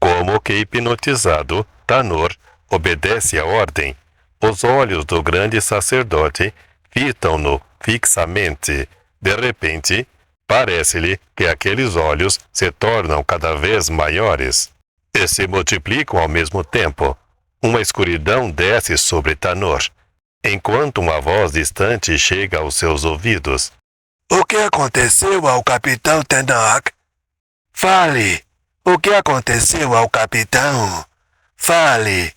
[SPEAKER 2] como que hipnotizado, Tanor obedece à ordem. Os olhos do grande sacerdote fitam-no fixamente. De repente, parece-lhe que aqueles olhos se tornam cada vez maiores e se multiplicam ao mesmo tempo. Uma escuridão desce sobre Tanor, enquanto uma voz distante chega aos seus ouvidos.
[SPEAKER 6] O que aconteceu ao capitão Tendak? Fale! O que aconteceu ao capitão? Fale!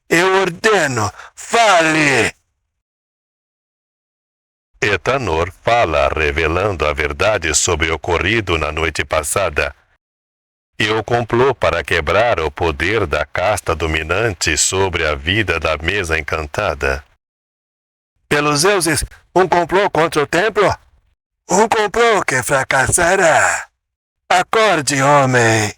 [SPEAKER 6] Eu ordeno, fale!
[SPEAKER 2] E Tanor fala, revelando a verdade sobre o ocorrido na noite passada e o complô para quebrar o poder da casta dominante sobre a vida da mesa encantada.
[SPEAKER 6] Pelos deuses, um complô contra o templo? Um complô que fracassará. Acorde, homem!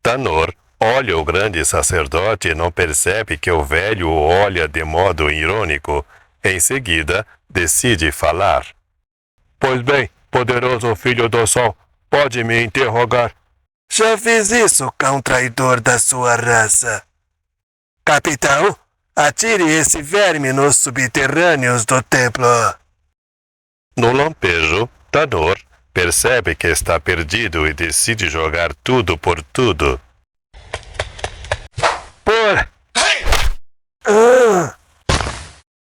[SPEAKER 2] Tanor olha o grande sacerdote e não percebe que o velho o olha de modo irônico. Em seguida, decide falar.
[SPEAKER 6] Pois bem, poderoso filho do sol, pode me interrogar. Já fiz isso, cão traidor da sua raça. Capitão, atire esse verme nos subterrâneos do templo.
[SPEAKER 2] No lampejo, Tanor percebe que está perdido e decide jogar tudo por tudo.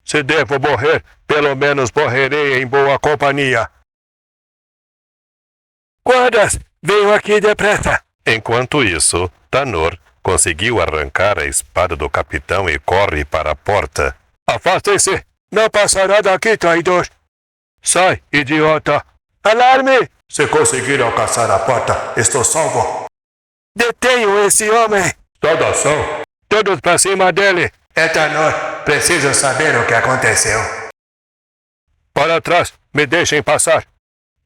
[SPEAKER 2] Se devo morrer, pelo menos morrerei em boa companhia.
[SPEAKER 6] Guardas, venham aqui depressa.
[SPEAKER 2] Enquanto isso, Tanor conseguiu arrancar a espada do capitão e corre para a porta.
[SPEAKER 6] Afastem-se! Não passará daqui, traidor! Sai, idiota! Alarme! Se conseguir alcançar a porta, estou salvo. Detenham esse homem! Saudação! Todos para cima dele! É Tanor, preciso saber o que aconteceu. Para trás, me deixem passar.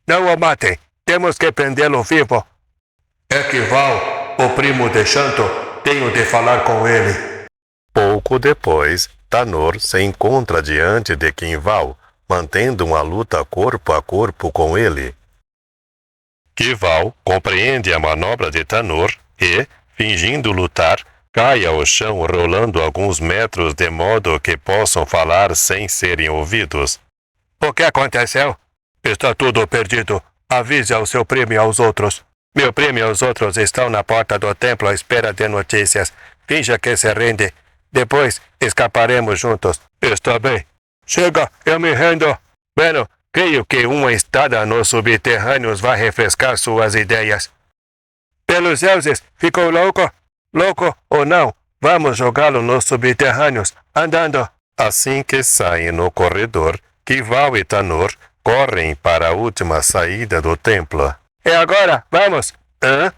[SPEAKER 6] Não o matem, temos que prendê-lo vivo. É que Val, o primo de Shanto, tenho de falar com ele.
[SPEAKER 2] Pouco depois, Tanor se encontra diante de Kinval, mantendo uma luta corpo a corpo com ele. Kinval compreende a manobra de Tanor e, fingindo lutar, cai ao chão rolando alguns metros de modo que possam falar sem serem ouvidos.
[SPEAKER 6] O que aconteceu? Está tudo perdido. Avise ao seu primo e aos outros. Meu primo e os outros estão na porta do templo à espera de notícias. Finja que se rende. Depois escaparemos juntos. Está bem. Chega, eu me rendo. Bueno, creio que uma estada nos subterrâneos vai refrescar suas ideias. Pelos deuses, ficou louco? Louco ou não, vamos jogá-lo nos subterrâneos, andando.
[SPEAKER 2] Assim que saem no corredor, Kinval e Tanor correm para a última saída do templo.
[SPEAKER 6] É agora, vamos!
[SPEAKER 2] Hã?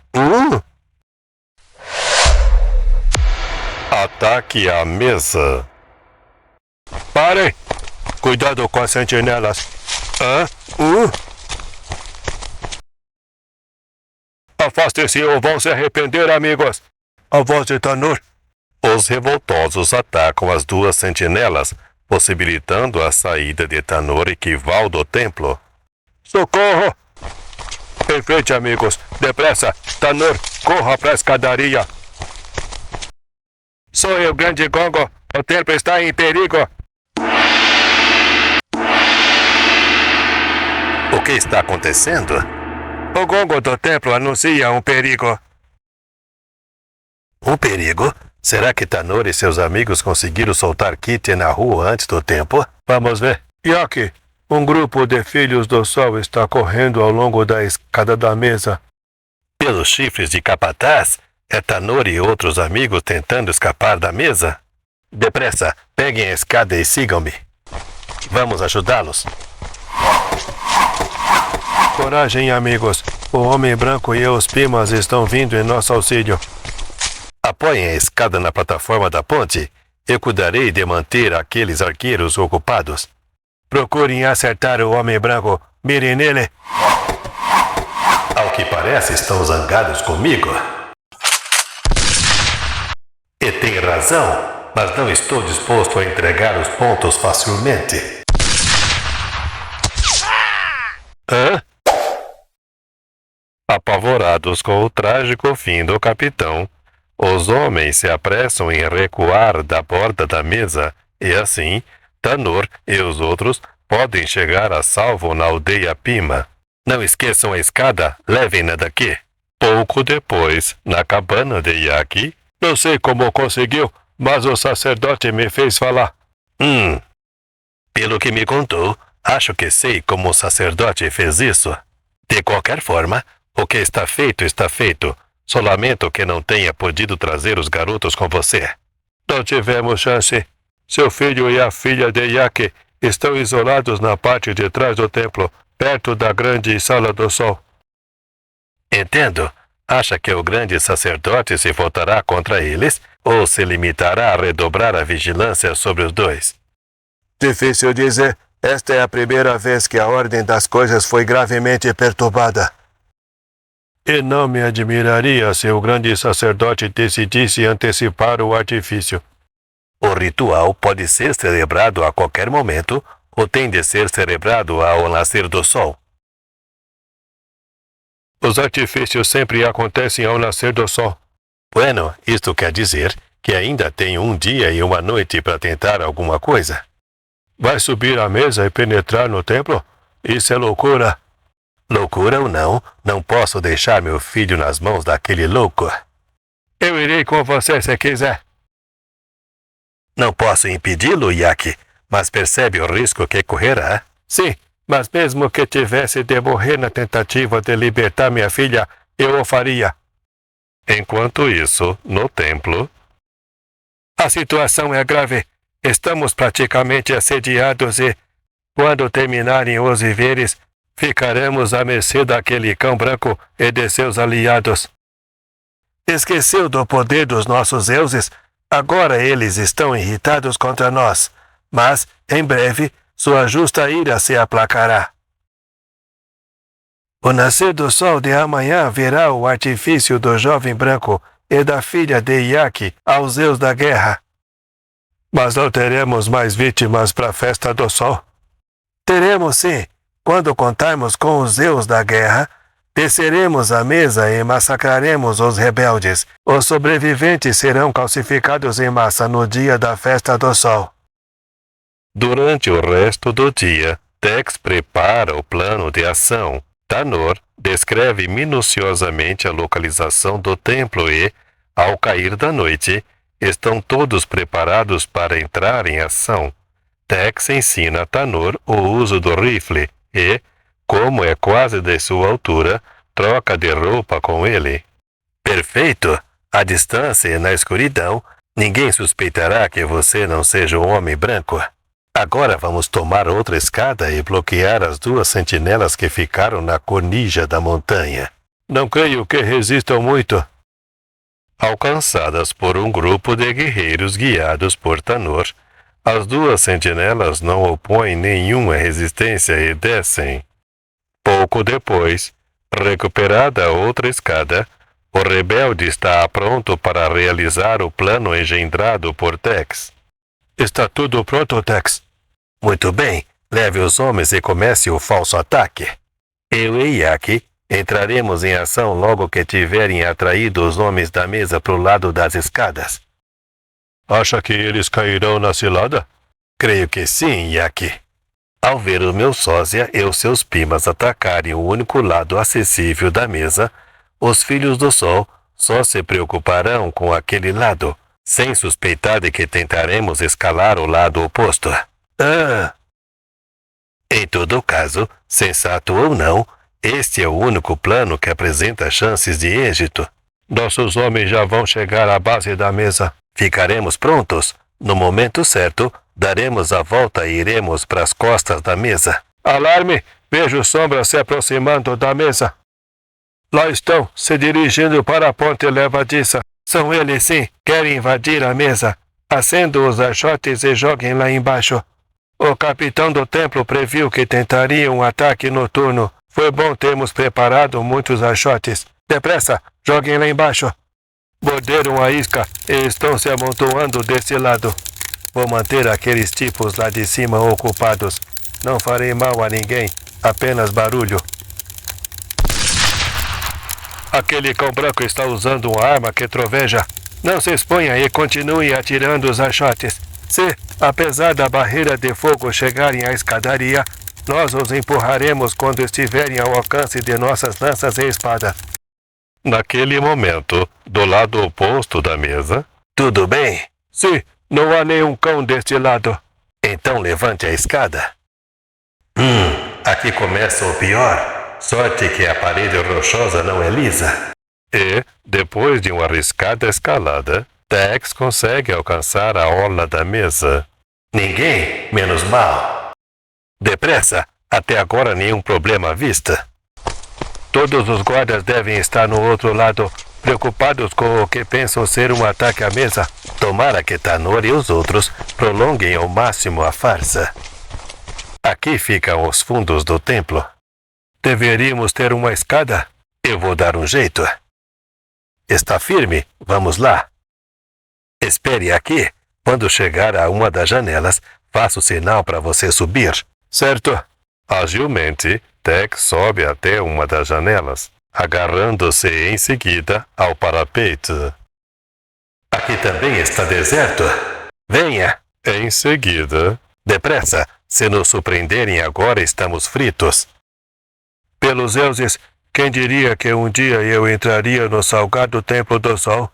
[SPEAKER 2] Ataque à mesa.
[SPEAKER 6] Parem! Cuidado com as sentinelas. Afastem-se ou vão se arrepender, amigos. A voz de Tanor.
[SPEAKER 2] Os revoltosos atacam as duas sentinelas, possibilitando a saída de Tanor e Kinval do templo.
[SPEAKER 6] Socorro! Em frente, amigos. Depressa! Tanor, corra para a escadaria. Sou eu, grande Gongo. O templo está em perigo.
[SPEAKER 2] O que está acontecendo?
[SPEAKER 6] O gongo do templo anuncia um perigo.
[SPEAKER 2] Um perigo? Será que Tanor e seus amigos conseguiram soltar Kitty na rua antes do tempo?
[SPEAKER 6] Vamos ver. Yaki, um grupo de filhos do sol está correndo ao longo da escada da mesa.
[SPEAKER 3] Pelos chifres de capataz, é Tanor e outros amigos tentando escapar da mesa? Depressa, peguem a escada e sigam-me. Vamos ajudá-los.
[SPEAKER 6] Coragem, amigos. O homem branco e os Pimas estão vindo em nosso auxílio.
[SPEAKER 3] Apoiem a escada na plataforma da ponte. Eu cuidarei de manter aqueles arqueiros ocupados.
[SPEAKER 6] Procurem acertar o homem branco. Mirem nele.
[SPEAKER 3] Ao que parece, estão zangados comigo. E tem razão, mas não estou disposto a entregar os pontos facilmente.
[SPEAKER 2] Hã? Apavorados com o trágico fim do capitão, os homens se apressam em recuar da borda da mesa e assim, Tanor e os outros podem chegar a salvo na aldeia Pima. Não esqueçam a escada, levem-na daqui. Pouco depois, na cabana de Yaki,
[SPEAKER 6] não sei como conseguiu, mas o sacerdote me fez falar.
[SPEAKER 3] Pelo que me contou, acho que sei como o sacerdote fez isso. De qualquer forma, o que está feito está feito. Só lamento que não tenha podido trazer os garotos com você.
[SPEAKER 6] Não tivemos chance. Seu filho e a filha de Yaki estão isolados na parte de trás do templo, perto da grande sala do sol.
[SPEAKER 3] Entendo. Acha que o grande sacerdote se voltará contra eles ou se limitará a redobrar a vigilância sobre os dois?
[SPEAKER 6] Difícil dizer. Esta é a primeira vez que a ordem das coisas foi gravemente perturbada. E não me admiraria se o grande sacerdote decidisse antecipar o artifício.
[SPEAKER 3] O ritual pode ser celebrado a qualquer momento ou tem de ser celebrado ao nascer do sol.
[SPEAKER 6] Os artifícios sempre acontecem ao nascer do sol.
[SPEAKER 3] Bueno, isto quer dizer que ainda tem um dia e uma noite para tentar alguma coisa.
[SPEAKER 6] Vai subir à mesa e penetrar no templo? Isso é loucura.
[SPEAKER 3] Loucura ou não, não posso deixar meu filho nas mãos daquele louco.
[SPEAKER 6] Eu irei com você se quiser.
[SPEAKER 3] Não posso impedi-lo, Yaki, mas percebe o risco que correrá?
[SPEAKER 6] Sim, mas mesmo que tivesse de morrer na tentativa de libertar minha filha, eu o faria.
[SPEAKER 2] Enquanto isso, no templo...
[SPEAKER 6] A situação é grave. Estamos praticamente assediados e, quando terminarem os víveres, ficaremos à mercê daquele cão branco e de seus aliados. Esqueceu do poder dos nossos deuses? Agora eles estão irritados contra nós, mas, em breve, sua justa ira se aplacará. O nascer do sol de amanhã verá o artifício do jovem branco e da filha de Yaki aos zeus da guerra. Mas não teremos mais vítimas para a festa do sol? Teremos sim. Quando contarmos com os zeus da guerra, desceremos a mesa e massacraremos os rebeldes. Os sobreviventes serão calcificados em massa no dia da festa do sol.
[SPEAKER 2] Durante o resto do dia, Tex prepara o plano de ação. Tanor descreve minuciosamente a localização do templo e, ao cair da noite, estão todos preparados para entrar em ação. Tex ensina a Tanor o uso do rifle e, como é quase de sua altura, troca de roupa com ele.
[SPEAKER 3] Perfeito! À distância e na escuridão, ninguém suspeitará que você não seja um homem branco. Agora vamos tomar outra escada e bloquear as duas sentinelas que ficaram na cornija da montanha.
[SPEAKER 6] Não creio que resistam muito.
[SPEAKER 2] Alcançadas por um grupo de guerreiros guiados por Tanor, as duas sentinelas não opõem nenhuma resistência e descem. Pouco depois, recuperada a outra escada, o rebelde está pronto para realizar o plano engendrado por Tex.
[SPEAKER 6] Está tudo pronto, Tex.
[SPEAKER 3] Muito bem, leve os homens e comece o falso ataque. Eu e Yaki entraremos em ação logo que tiverem atraído os homens da mesa para o lado das escadas.
[SPEAKER 6] Acha que eles cairão na cilada?
[SPEAKER 3] Creio que sim, Yaki. Ao ver o meu sósia e os seus pimas atacarem o único lado acessível da mesa, os filhos do sol só se preocuparão com aquele lado, sem suspeitar de que tentaremos escalar o lado oposto. Em todo caso, sensato ou não,
[SPEAKER 2] Este é o único plano que apresenta chances de êxito.
[SPEAKER 6] Nossos homens já vão chegar à base da mesa.
[SPEAKER 2] Ficaremos prontos. No momento certo, daremos a volta e iremos para as costas da mesa.
[SPEAKER 6] Alarme! Vejo sombras se aproximando da mesa. Lá estão, se dirigindo para a ponte levadiça. São eles sim, querem invadir a mesa. Acendam os achotes e joguem lá embaixo. O capitão do templo previu que tentaria um ataque noturno. Foi bom termos preparado muitos achotes. Depressa, joguem lá embaixo. Morderam a isca e estão se amontoando desse lado. Vou manter aqueles tipos lá de cima ocupados. Não farei mal a ninguém, apenas barulho. Aquele cão branco está usando uma arma que troveja. Não se exponha e continue atirando os achotes. Se, apesar da barreira de fogo chegarem à escadaria, nós os empurraremos quando estiverem ao alcance de nossas lanças e espadas.
[SPEAKER 2] Naquele momento, do lado oposto da mesa...
[SPEAKER 3] Tudo bem?
[SPEAKER 6] Sim, não há nenhum cão deste lado.
[SPEAKER 3] Então levante a escada.
[SPEAKER 2] Aqui começa o pior. Sorte que a parede rochosa não é lisa. E, depois de uma arriscada escalada, Tex consegue alcançar a orla da mesa.
[SPEAKER 3] Ninguém, menos mal.
[SPEAKER 2] Depressa, até agora nenhum problema à vista.
[SPEAKER 6] Todos os guardas devem estar no outro lado, preocupados com o que pensam ser um ataque à mesa.
[SPEAKER 2] Tomara que Tanor e os outros prolonguem ao máximo a farsa. Aqui ficam os fundos do templo.
[SPEAKER 6] Deveríamos ter uma escada?
[SPEAKER 2] Eu vou dar um jeito. Está firme? Vamos lá. Espere aqui. Quando chegar a uma das janelas, faço o sinal para você subir.
[SPEAKER 6] Certo.
[SPEAKER 2] Agilmente, Tex sobe até uma das janelas, agarrando-se em seguida ao parapeito.
[SPEAKER 3] Aqui também está deserto. Venha.
[SPEAKER 2] Em seguida...
[SPEAKER 3] Depressa. Se nos surpreenderem agora, estamos fritos.
[SPEAKER 6] Pelos deuses, quem diria que um dia eu entraria no salgado Templo do Sol?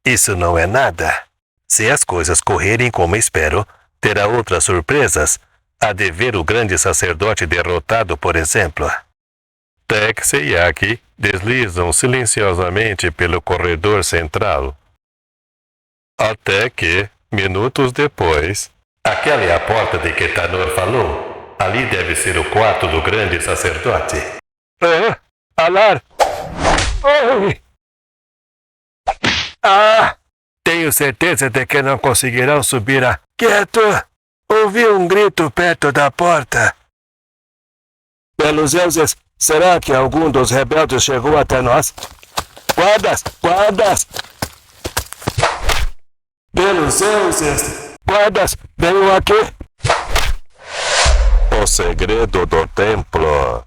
[SPEAKER 3] Isso não é nada. Se as coisas correrem como espero, terá outras surpresas. Há de ver o grande sacerdote derrotado, por exemplo.
[SPEAKER 2] Tex e Yaki deslizam silenciosamente pelo corredor central. Até que, minutos depois...
[SPEAKER 3] Aquela é a porta de que Tanor falou. Ali deve ser o quarto do grande sacerdote.
[SPEAKER 6] Alar! Oi! Tenho certeza de que não conseguirão subir a... Quieto! Ouvi um grito perto da porta. Pelos deuses, será que algum dos rebeldes chegou até nós? Guardas! Guardas! Pelos deuses! Guardas, venham aqui!
[SPEAKER 2] O segredo do templo.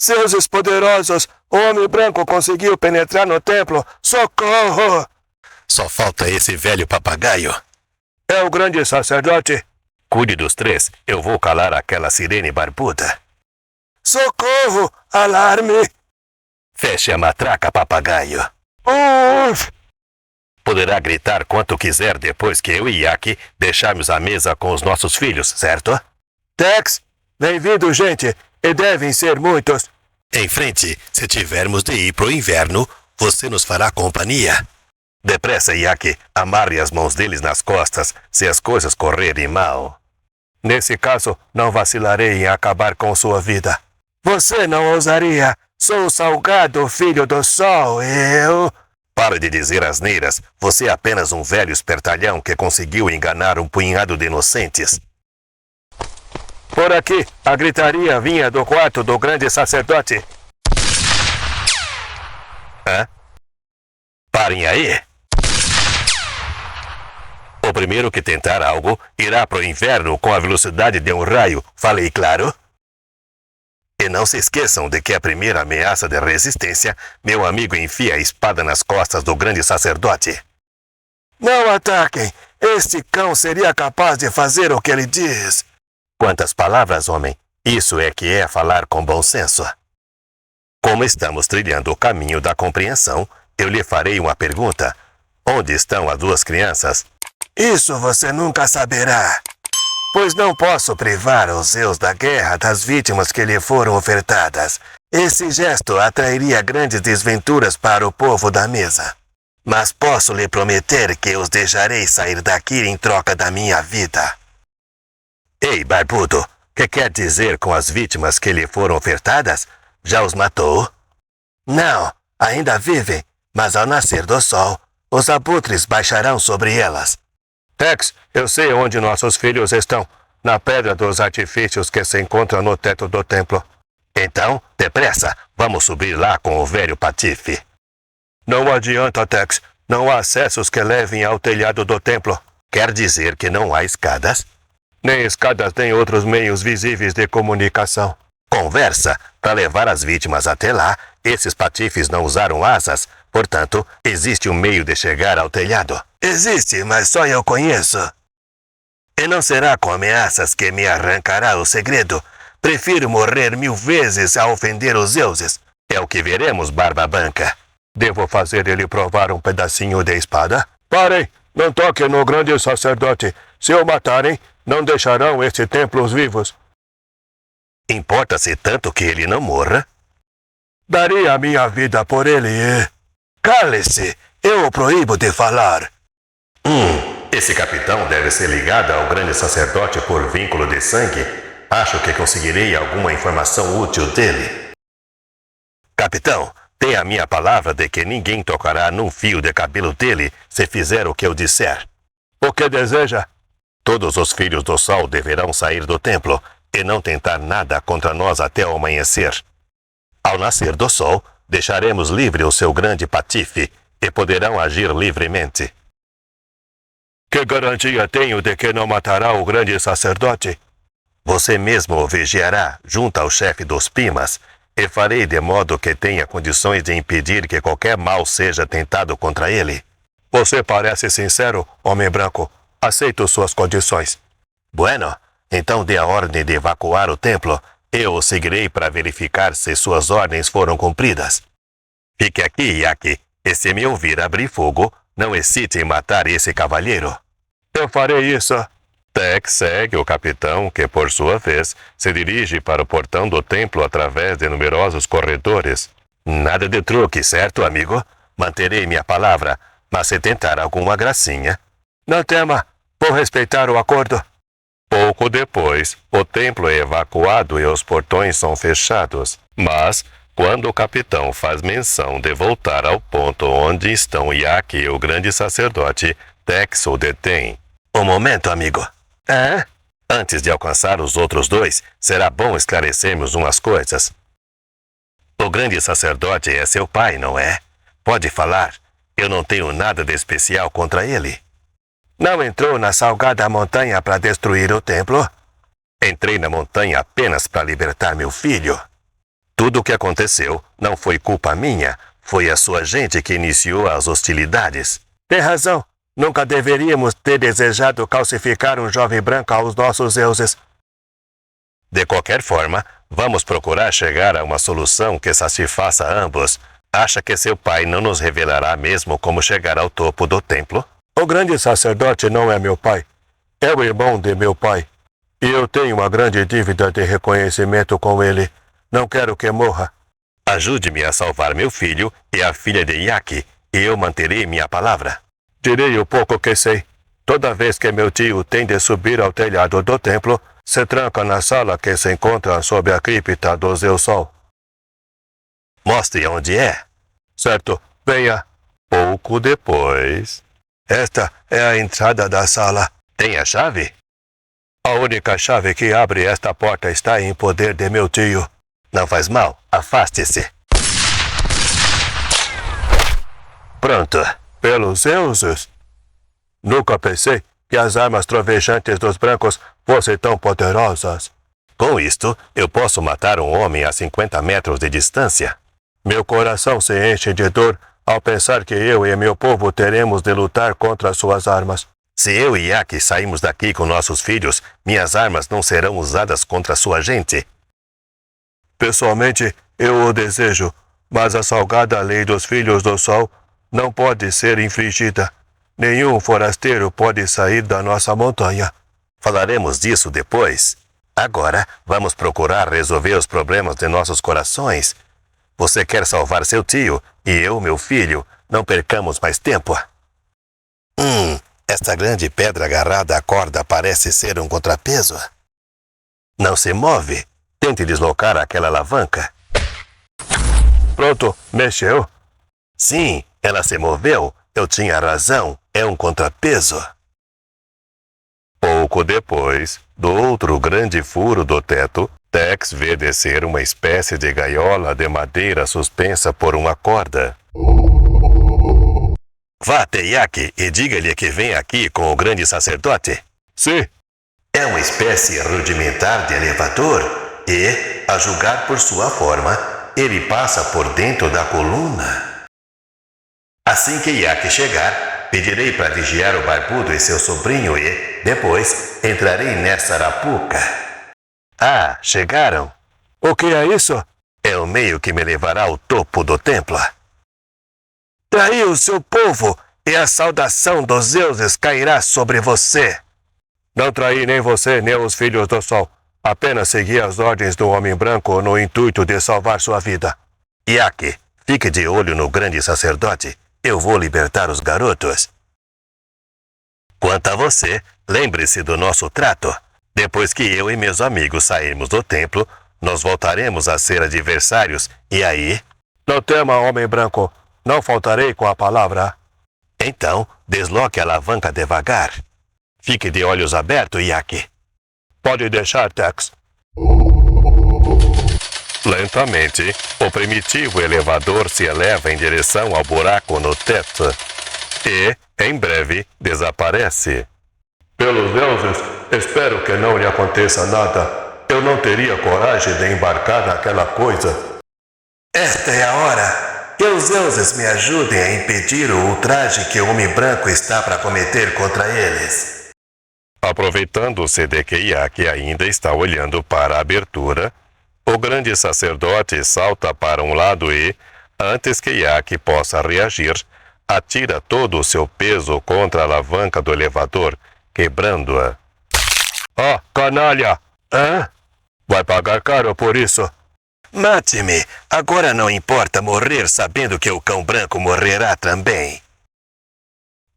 [SPEAKER 6] Deuses poderosos, o homem branco conseguiu penetrar no templo. Socorro!
[SPEAKER 3] Só falta esse velho papagaio.
[SPEAKER 6] É o grande sacerdote.
[SPEAKER 3] Cuide dos três, eu vou calar aquela sirene barbuda.
[SPEAKER 6] Socorro! Alarme!
[SPEAKER 3] Feche a matraca, papagaio.
[SPEAKER 6] Uf!
[SPEAKER 3] Poderá gritar quanto quiser depois que eu e Yaki deixarmos a mesa com os nossos filhos, certo?
[SPEAKER 6] Tex, bem-vindo, gente, e devem ser muitos.
[SPEAKER 3] Em frente, se tivermos de ir pro inverno, você nos fará companhia. Depressa, Yaki, amarre as mãos deles nas costas se as coisas correrem mal.
[SPEAKER 6] Nesse caso, não vacilarei em acabar com sua vida. Você não ousaria. Sou o Salgado Filho do Sol, eu...
[SPEAKER 3] Para de dizer asneiras. Você é apenas um velho espertalhão que conseguiu enganar um punhado de inocentes.
[SPEAKER 6] Por aqui, a gritaria vinha do quarto do grande sacerdote.
[SPEAKER 3] Parem aí. O primeiro que tentar algo irá pro inferno com a velocidade de um raio. Falei claro? E não se esqueçam de que a primeira ameaça de resistência, meu amigo enfia a espada nas costas do grande sacerdote.
[SPEAKER 6] Não ataquem! Este cão seria capaz de fazer o que ele diz.
[SPEAKER 3] Quantas palavras, homem? Isso é que é falar com bom senso. Como estamos trilhando o caminho da compreensão, eu lhe farei uma pergunta. Onde estão as duas crianças?
[SPEAKER 6] Isso você nunca saberá.
[SPEAKER 3] pois não posso privar os Zeus da guerra das vítimas que lhe foram ofertadas. Esse gesto atrairia grandes desventuras para o povo da mesa. Mas posso lhe prometer que os deixarei sair daqui em troca da minha vida. Ei, barbudo, que quer dizer com as vítimas que lhe foram ofertadas? Já os matou? Não, ainda vivem, mas ao nascer do sol, os abutres baixarão sobre elas.
[SPEAKER 6] Tex, eu sei onde nossos filhos estão. Na pedra dos artifícios que se encontra no teto do templo.
[SPEAKER 3] Então, depressa, vamos subir lá com o velho Patife.
[SPEAKER 6] Não adianta, Tex. Não há acessos que levem ao telhado do templo.
[SPEAKER 3] Quer dizer que não há escadas?
[SPEAKER 6] Nem escadas nem outros meios visíveis de comunicação.
[SPEAKER 3] Conversa. Para levar as vítimas até lá, esses patifes não usaram asas. Portanto, existe um meio de chegar ao telhado. Existe, mas só eu conheço. E não será com ameaças que me arrancará o segredo. Prefiro morrer 1000 vezes a ofender os deuses. É o que veremos, Barba Branca.
[SPEAKER 6] Devo fazer ele provar um pedacinho de espada? Parem! Não toquem no grande sacerdote. Se o matarem, não deixarão este templo vivos.
[SPEAKER 3] Importa-se tanto que ele não morra?
[SPEAKER 6] Daria a minha vida por ele e...
[SPEAKER 3] Cale-se! Eu o proíbo de falar. Esse capitão deve ser ligado ao grande sacerdote por vínculo de sangue. Acho que conseguirei alguma informação útil dele. Capitão, tenha a minha palavra de que ninguém tocará num fio de cabelo dele se fizer o que eu disser.
[SPEAKER 6] O que deseja?
[SPEAKER 3] Todos os filhos do sol deverão sair do templo e não tentar nada contra nós até o amanhecer. Ao nascer do sol, deixaremos livre o seu grande patife e poderão agir livremente.
[SPEAKER 6] Que garantia tenho de que não matará o grande sacerdote?
[SPEAKER 3] Você mesmo o vigiará junto ao chefe dos Pimas e farei de modo que tenha condições de impedir que qualquer mal seja tentado contra ele.
[SPEAKER 6] Você parece sincero, homem branco. Aceito suas condições.
[SPEAKER 3] Bueno, então dê a ordem de evacuar o templo. Eu o seguirei para verificar se suas ordens foram cumpridas. Fique aqui, Yaki, e se me ouvir abrir fogo, não hesite em matar esse cavalheiro.
[SPEAKER 6] Eu farei isso.
[SPEAKER 2] Tex segue o capitão, que por sua vez se dirige para o portão do templo através de numerosos corredores.
[SPEAKER 3] Nada de truque, certo, amigo? Manterei minha palavra, mas se tentar alguma gracinha...
[SPEAKER 6] Não tema, vou respeitar o acordo.
[SPEAKER 2] Pouco depois, o templo é evacuado e os portões são fechados. Mas, quando o capitão faz menção de voltar ao ponto onde estão Yaki e o grande sacerdote, Tex o detém.
[SPEAKER 3] Um momento, amigo.
[SPEAKER 6] É?
[SPEAKER 3] Antes de alcançar os outros dois, será bom esclarecermos umas coisas. O grande sacerdote é seu pai, não é? Pode falar. Eu não tenho nada de especial contra ele.
[SPEAKER 6] Não entrou na salgada montanha para destruir o templo?
[SPEAKER 3] Entrei na montanha apenas para libertar meu filho. Tudo o que aconteceu não foi culpa minha, foi a sua gente que iniciou as hostilidades.
[SPEAKER 6] Tem razão. Nunca deveríamos ter desejado calcificar um jovem branco aos nossos deuses.
[SPEAKER 3] De qualquer forma, vamos procurar chegar a uma solução que satisfaça a ambos. Acha que seu pai não nos revelará mesmo como chegar ao topo do templo?
[SPEAKER 6] O grande sacerdote não é meu pai. É o irmão de meu pai. E eu tenho uma grande dívida de reconhecimento com ele. Não quero que morra.
[SPEAKER 3] Ajude-me a salvar meu filho e a filha de Yaki, e eu manterei minha palavra.
[SPEAKER 6] Direi o pouco que sei. Toda vez que meu tio tem de subir ao telhado do templo, se tranca na sala que se encontra sob a cripta do Zeus Sol.
[SPEAKER 3] Mostre onde é.
[SPEAKER 6] Certo, venha.
[SPEAKER 2] Pouco depois...
[SPEAKER 6] Esta é a entrada da sala.
[SPEAKER 3] Tem a chave?
[SPEAKER 6] A única chave que abre esta porta está em poder de meu tio.
[SPEAKER 3] Não faz mal, afaste-se. Pronto.
[SPEAKER 6] Pelos deuses. Nunca pensei que as armas trovejantes dos brancos fossem tão poderosas.
[SPEAKER 3] Com isto, eu posso matar um homem a 50 metros de distância.
[SPEAKER 6] Meu coração se enche de dor ao pensar que eu e meu povo teremos de lutar contra suas armas.
[SPEAKER 3] Se eu e Yaki saímos daqui com nossos filhos, minhas armas não serão usadas contra sua gente.
[SPEAKER 6] Pessoalmente, eu o desejo, mas a salgada lei dos filhos do sol não pode ser infringida. Nenhum forasteiro pode sair da nossa montanha.
[SPEAKER 3] Falaremos disso depois. Agora, vamos procurar resolver os problemas de nossos corações. Você quer salvar seu tio e eu, meu filho. Não percamos mais tempo. Esta grande pedra agarrada à corda parece ser um contrapeso. Não se move. Tente deslocar aquela alavanca.
[SPEAKER 6] Pronto, mexeu?
[SPEAKER 3] Sim, ela se moveu. Eu tinha razão. É um contrapeso.
[SPEAKER 2] Pouco depois, do outro grande furo do teto, Tex vê descer uma espécie de gaiola de madeira suspensa por uma corda.
[SPEAKER 3] Vá até Yaki e diga-lhe que vem aqui com o grande sacerdote.
[SPEAKER 6] Sim.
[SPEAKER 3] É uma espécie rudimentar de elevador e, a julgar por sua forma, ele passa por dentro da coluna. Assim que Yaki chegar, pedirei para vigiar o barbudo e seu sobrinho e, depois, entrarei nessa arapuca. Ah, chegaram?
[SPEAKER 6] O que é isso?
[SPEAKER 3] É o meio que me levará ao topo do templo.
[SPEAKER 6] Daí o seu povo e a saudação dos deuses cairá sobre você. Não traí nem você nem os filhos do sol. Apenas segui as ordens do homem branco no intuito de salvar sua vida.
[SPEAKER 3] Yaki, fique de olho no grande sacerdote. Eu vou libertar os garotos. Quanto a você, lembre-se do nosso trato. Depois que eu e meus amigos sairmos do templo, nós voltaremos a ser adversários e aí...
[SPEAKER 6] Não tema, homem branco. Não faltarei com a palavra.
[SPEAKER 3] Então, desloque a alavanca devagar. Fique de olhos abertos, Yaki.
[SPEAKER 6] Pode deixar, Tex.
[SPEAKER 2] Lentamente, o primitivo elevador se eleva em direção ao buraco no teto e, em breve, desaparece.
[SPEAKER 6] Pelos deuses, espero que não lhe aconteça nada. Eu não teria coragem de embarcar naquela coisa.
[SPEAKER 3] Esta é a hora. Que os deuses me ajudem a impedir o ultraje que o homem branco está para cometer contra eles.
[SPEAKER 2] Aproveitando-se de que Yaki ainda está olhando para a abertura, o grande sacerdote salta para um lado e, antes que Yaki possa reagir, atira todo o seu peso contra a alavanca do elevador, quebrando-a.
[SPEAKER 6] Ah, canalha! Hã? Vai pagar caro por isso.
[SPEAKER 3] Mate-me! Agora não importa morrer sabendo que o cão branco morrerá também.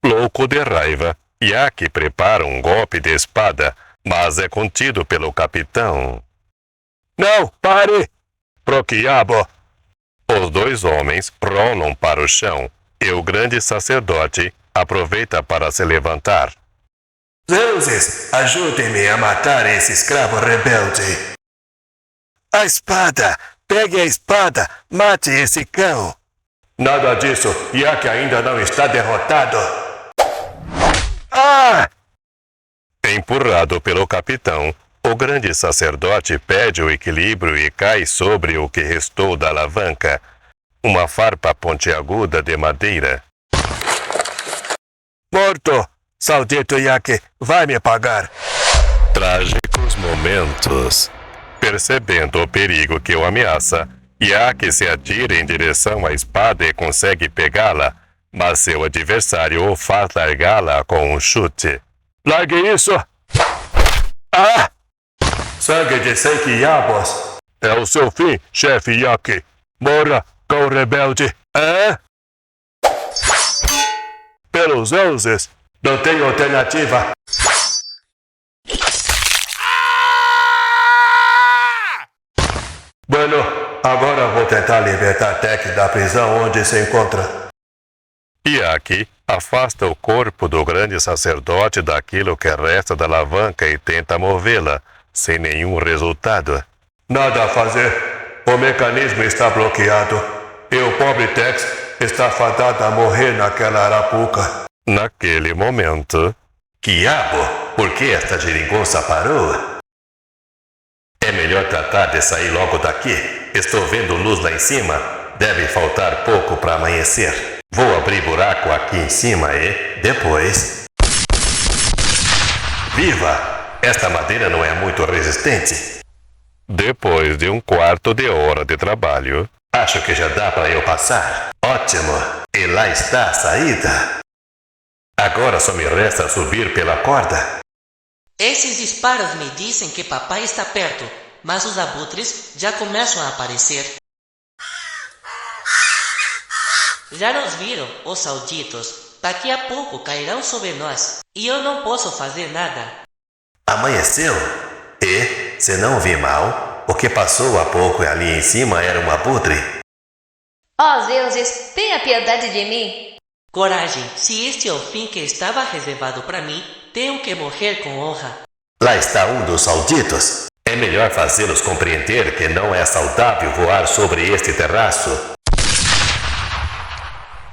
[SPEAKER 2] Louco de raiva, Yaki prepara um golpe de espada, mas é contido pelo capitão.
[SPEAKER 6] Não, pare! Pro quiabo!
[SPEAKER 2] Os dois homens rolam para o chão e o grande sacerdote aproveita para se levantar.
[SPEAKER 3] Deuses, ajudem-me a matar esse escravo rebelde. A espada! Pegue a espada! Mate esse cão!
[SPEAKER 6] Nada disso, Yaki ainda não está derrotado.
[SPEAKER 3] Ah!
[SPEAKER 2] Empurrado pelo capitão, o grande sacerdote perde o equilíbrio e cai sobre o que restou da alavanca, uma farpa pontiaguda de madeira.
[SPEAKER 6] Morto! Saudito Yaki, vai me pagar.
[SPEAKER 2] Trágicos momentos. Percebendo o perigo que o ameaça, Yaki se atira em direção à espada e consegue pegá-la, mas seu adversário o faz largá-la com um chute.
[SPEAKER 6] Largue isso! Ah! Sangue de 100 quiabos! É o seu fim, chefe Yaki! Morra, cão rebelde! Hã? Pelos deuses, não tenho alternativa! Bueno, agora vou tentar libertar Tex da prisão onde se encontra.
[SPEAKER 2] Yaki afasta o corpo do grande sacerdote daquilo que resta da alavanca e tenta movê-la, sem nenhum resultado.
[SPEAKER 6] Nada a fazer. O mecanismo está bloqueado. E o pobre Tex está fadado a morrer naquela arapuca.
[SPEAKER 2] Naquele momento...
[SPEAKER 3] Quiabo, por que esta geringonça parou? É melhor tratar de sair logo daqui. Estou vendo luz lá em cima. Deve faltar pouco para amanhecer. Vou abrir buraco aqui em cima e, depois... Viva! Esta madeira não é muito resistente.
[SPEAKER 2] Depois de um quarto de hora de trabalho...
[SPEAKER 3] Acho que já dá para eu passar. Ótimo! E lá está a saída. Agora só me resta subir pela corda.
[SPEAKER 4] Esses disparos me dizem que papai está perto, mas os abutres já começam a aparecer. Já nos viram, os sauditos. Daqui a pouco cairão sobre nós, e eu não posso fazer nada.
[SPEAKER 3] Amanheceu? E, se não vi mal, o que passou há pouco ali em cima era um abutre.
[SPEAKER 5] Ó deuses, tenha piedade de mim.
[SPEAKER 4] Coragem, se este é o fim que estava reservado para mim, tenho que morrer com honra.
[SPEAKER 3] Lá está um dos sauditos. É melhor fazê-los compreender que não é saudável voar sobre este terraço.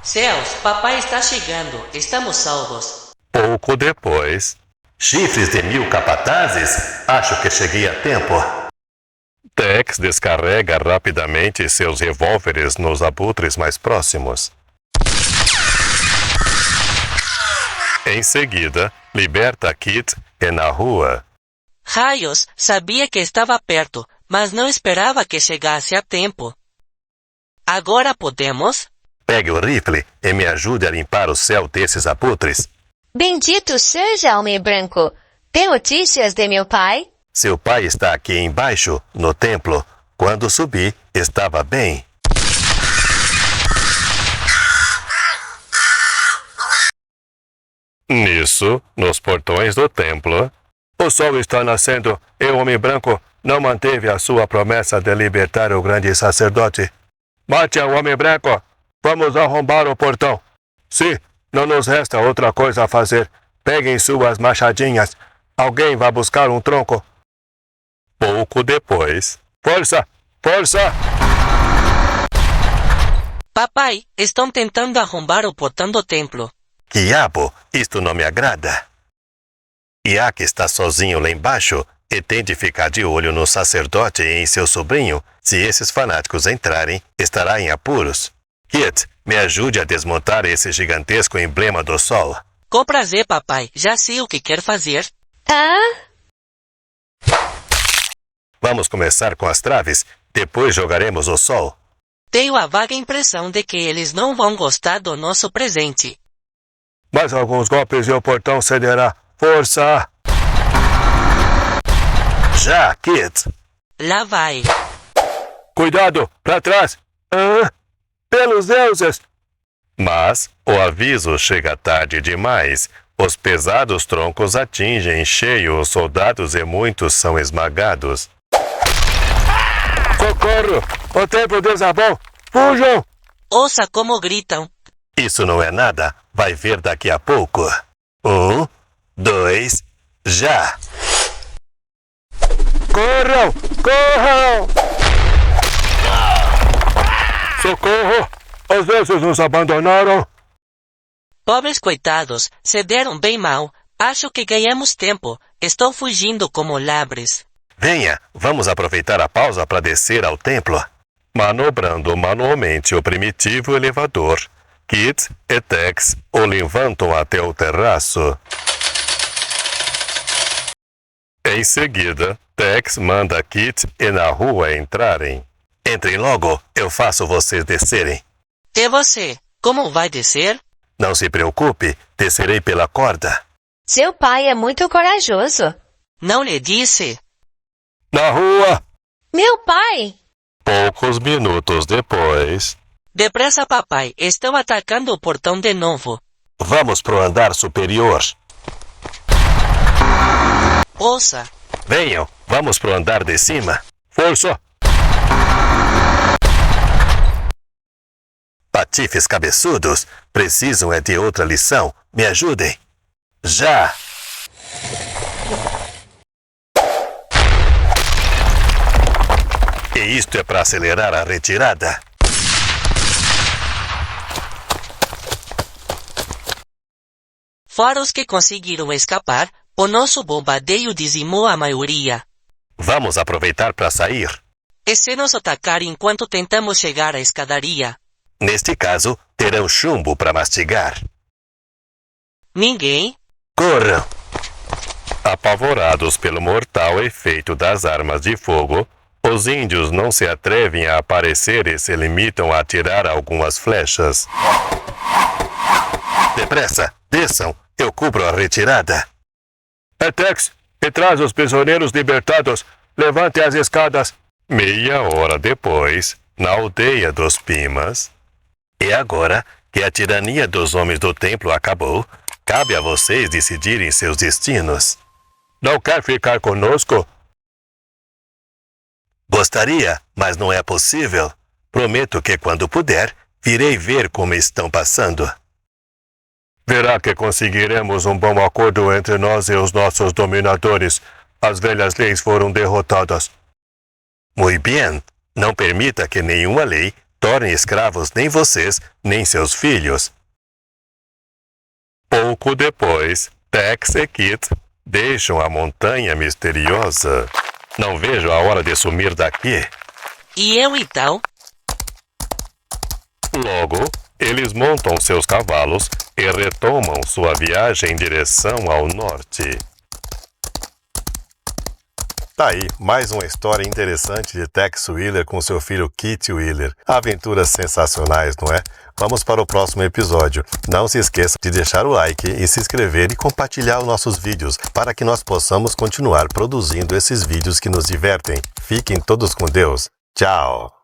[SPEAKER 4] Céus, papai está chegando, estamos salvos.
[SPEAKER 2] Pouco depois,
[SPEAKER 3] Chifres de 1000 capatazes? Acho que cheguei a tempo.
[SPEAKER 2] Tex descarrega rapidamente seus revólveres nos abutres mais próximos. Em seguida, liberta Kit e na rua.
[SPEAKER 4] Raios, sabia que estava perto, mas não esperava que chegasse a tempo. Agora podemos?
[SPEAKER 3] Pegue o rifle e me ajude a limpar o céu desses abutres.
[SPEAKER 5] Bendito seja, homem branco. Tem notícias de meu pai?
[SPEAKER 3] Seu pai está aqui embaixo, no templo. Quando subi, estava bem.
[SPEAKER 2] Nisso, nos portões do templo,
[SPEAKER 6] O sol está nascendo e o homem branco não manteve a sua promessa de libertar o grande sacerdote. Mate o homem branco! Vamos arrombar o portão. Sim, não nos resta outra coisa a fazer. Peguem suas machadinhas. Alguém vai buscar um tronco.
[SPEAKER 2] pouco depois,
[SPEAKER 6] Força! Força!
[SPEAKER 4] Papai, estão tentando arrombar o portão do templo.
[SPEAKER 3] Diabo, isto não me agrada. Iaque está sozinho lá embaixo e tem de ficar de olho no sacerdote e em seu sobrinho. Se esses fanáticos entrarem, estará em apuros. Kit, me ajude a desmontar esse gigantesco emblema do sol.
[SPEAKER 4] Com prazer, papai. Já sei o que quer fazer.
[SPEAKER 3] Vamos começar com as traves, depois jogaremos o sol.
[SPEAKER 4] Tenho a vaga impressão de que eles não vão gostar do nosso presente.
[SPEAKER 6] Mais alguns golpes e o portão cederá. Força!
[SPEAKER 3] Já, Kit!
[SPEAKER 4] Lá vai.
[SPEAKER 6] Cuidado! Para trás! Pelos deuses!
[SPEAKER 2] mas o aviso chega tarde demais. Os pesados troncos atingem em cheio os soldados e muitos são esmagados.
[SPEAKER 6] Socorro! O templo desabou! Fujam!
[SPEAKER 4] Ouça como gritam.
[SPEAKER 3] Isso não é nada, vai ver daqui a pouco. 1, 2, já!
[SPEAKER 6] Corram! Corram! Socorro! Os deuses nos abandonaram!
[SPEAKER 4] Pobres coitados, se deram bem mal. Acho que ganhamos tempo. Estou fugindo como labres.
[SPEAKER 3] Venha, vamos aproveitar a pausa para descer ao templo.
[SPEAKER 2] Manobrando manualmente o primitivo elevador, Kit e Tex o levantam até o terraço. Em seguida, Tex manda Kit e na rua entrarem.
[SPEAKER 3] Entrem logo, eu faço vocês descerem.
[SPEAKER 4] E você, como vai descer?
[SPEAKER 3] Não se preocupe, descerei pela corda.
[SPEAKER 5] Seu pai é muito corajoso.
[SPEAKER 4] Não lhe disse?
[SPEAKER 6] Na rua!
[SPEAKER 5] Meu pai!
[SPEAKER 2] Poucos minutos depois,
[SPEAKER 4] Depressa, papai. Estão atacando o portão de novo.
[SPEAKER 3] Vamos pro andar superior.
[SPEAKER 4] Ouça.
[SPEAKER 3] Venham, vamos pro andar de cima.
[SPEAKER 6] Força!
[SPEAKER 3] Patifes cabeçudos, precisam é de outra lição. Me ajudem. Já! E isto é para acelerar a retirada.
[SPEAKER 4] Fora os que conseguiram escapar, o nosso bombardeio dizimou a maioria.
[SPEAKER 3] Vamos aproveitar para sair.
[SPEAKER 4] E se nos atacar enquanto tentamos chegar à escadaria?
[SPEAKER 3] Neste caso, terão chumbo para mastigar.
[SPEAKER 4] Ninguém?
[SPEAKER 3] Corram!
[SPEAKER 2] apavorados pelo mortal efeito das armas de fogo, os índios não se atrevem a aparecer e se limitam a atirar algumas flechas.
[SPEAKER 3] Depressa, desçam, eu cubro a retirada.
[SPEAKER 6] Tex, E traz os prisioneiros libertados. Levante as escadas.
[SPEAKER 2] Meia hora depois, na aldeia dos Pimas.
[SPEAKER 3] E agora que a tirania dos homens do templo acabou, cabe a vocês decidirem seus destinos.
[SPEAKER 6] Não quer ficar conosco?
[SPEAKER 3] Gostaria, mas não é possível. Prometo que quando puder, virei ver como estão passando.
[SPEAKER 6] Verá que conseguiremos um bom acordo entre nós e os nossos dominadores. As velhas leis foram derrotadas.
[SPEAKER 3] Muito bem. Não permita que nenhuma lei torne escravos nem vocês, nem seus filhos.
[SPEAKER 2] Pouco depois, Tex e Kit deixam a montanha misteriosa. Não vejo a hora de sumir daqui.
[SPEAKER 4] E eu então?
[SPEAKER 2] Logo, eles montam seus cavalos e retomam sua viagem em direção ao norte.
[SPEAKER 1] Tá aí, mais uma história interessante de Tex Willer com seu filho Kit Willer. Aventuras sensacionais, não é? Vamos para o próximo episódio. Não se esqueça de deixar o like e se inscrever e compartilhar os nossos vídeos para que nós possamos continuar produzindo esses vídeos que nos divertem. Fiquem todos com Deus. Tchau!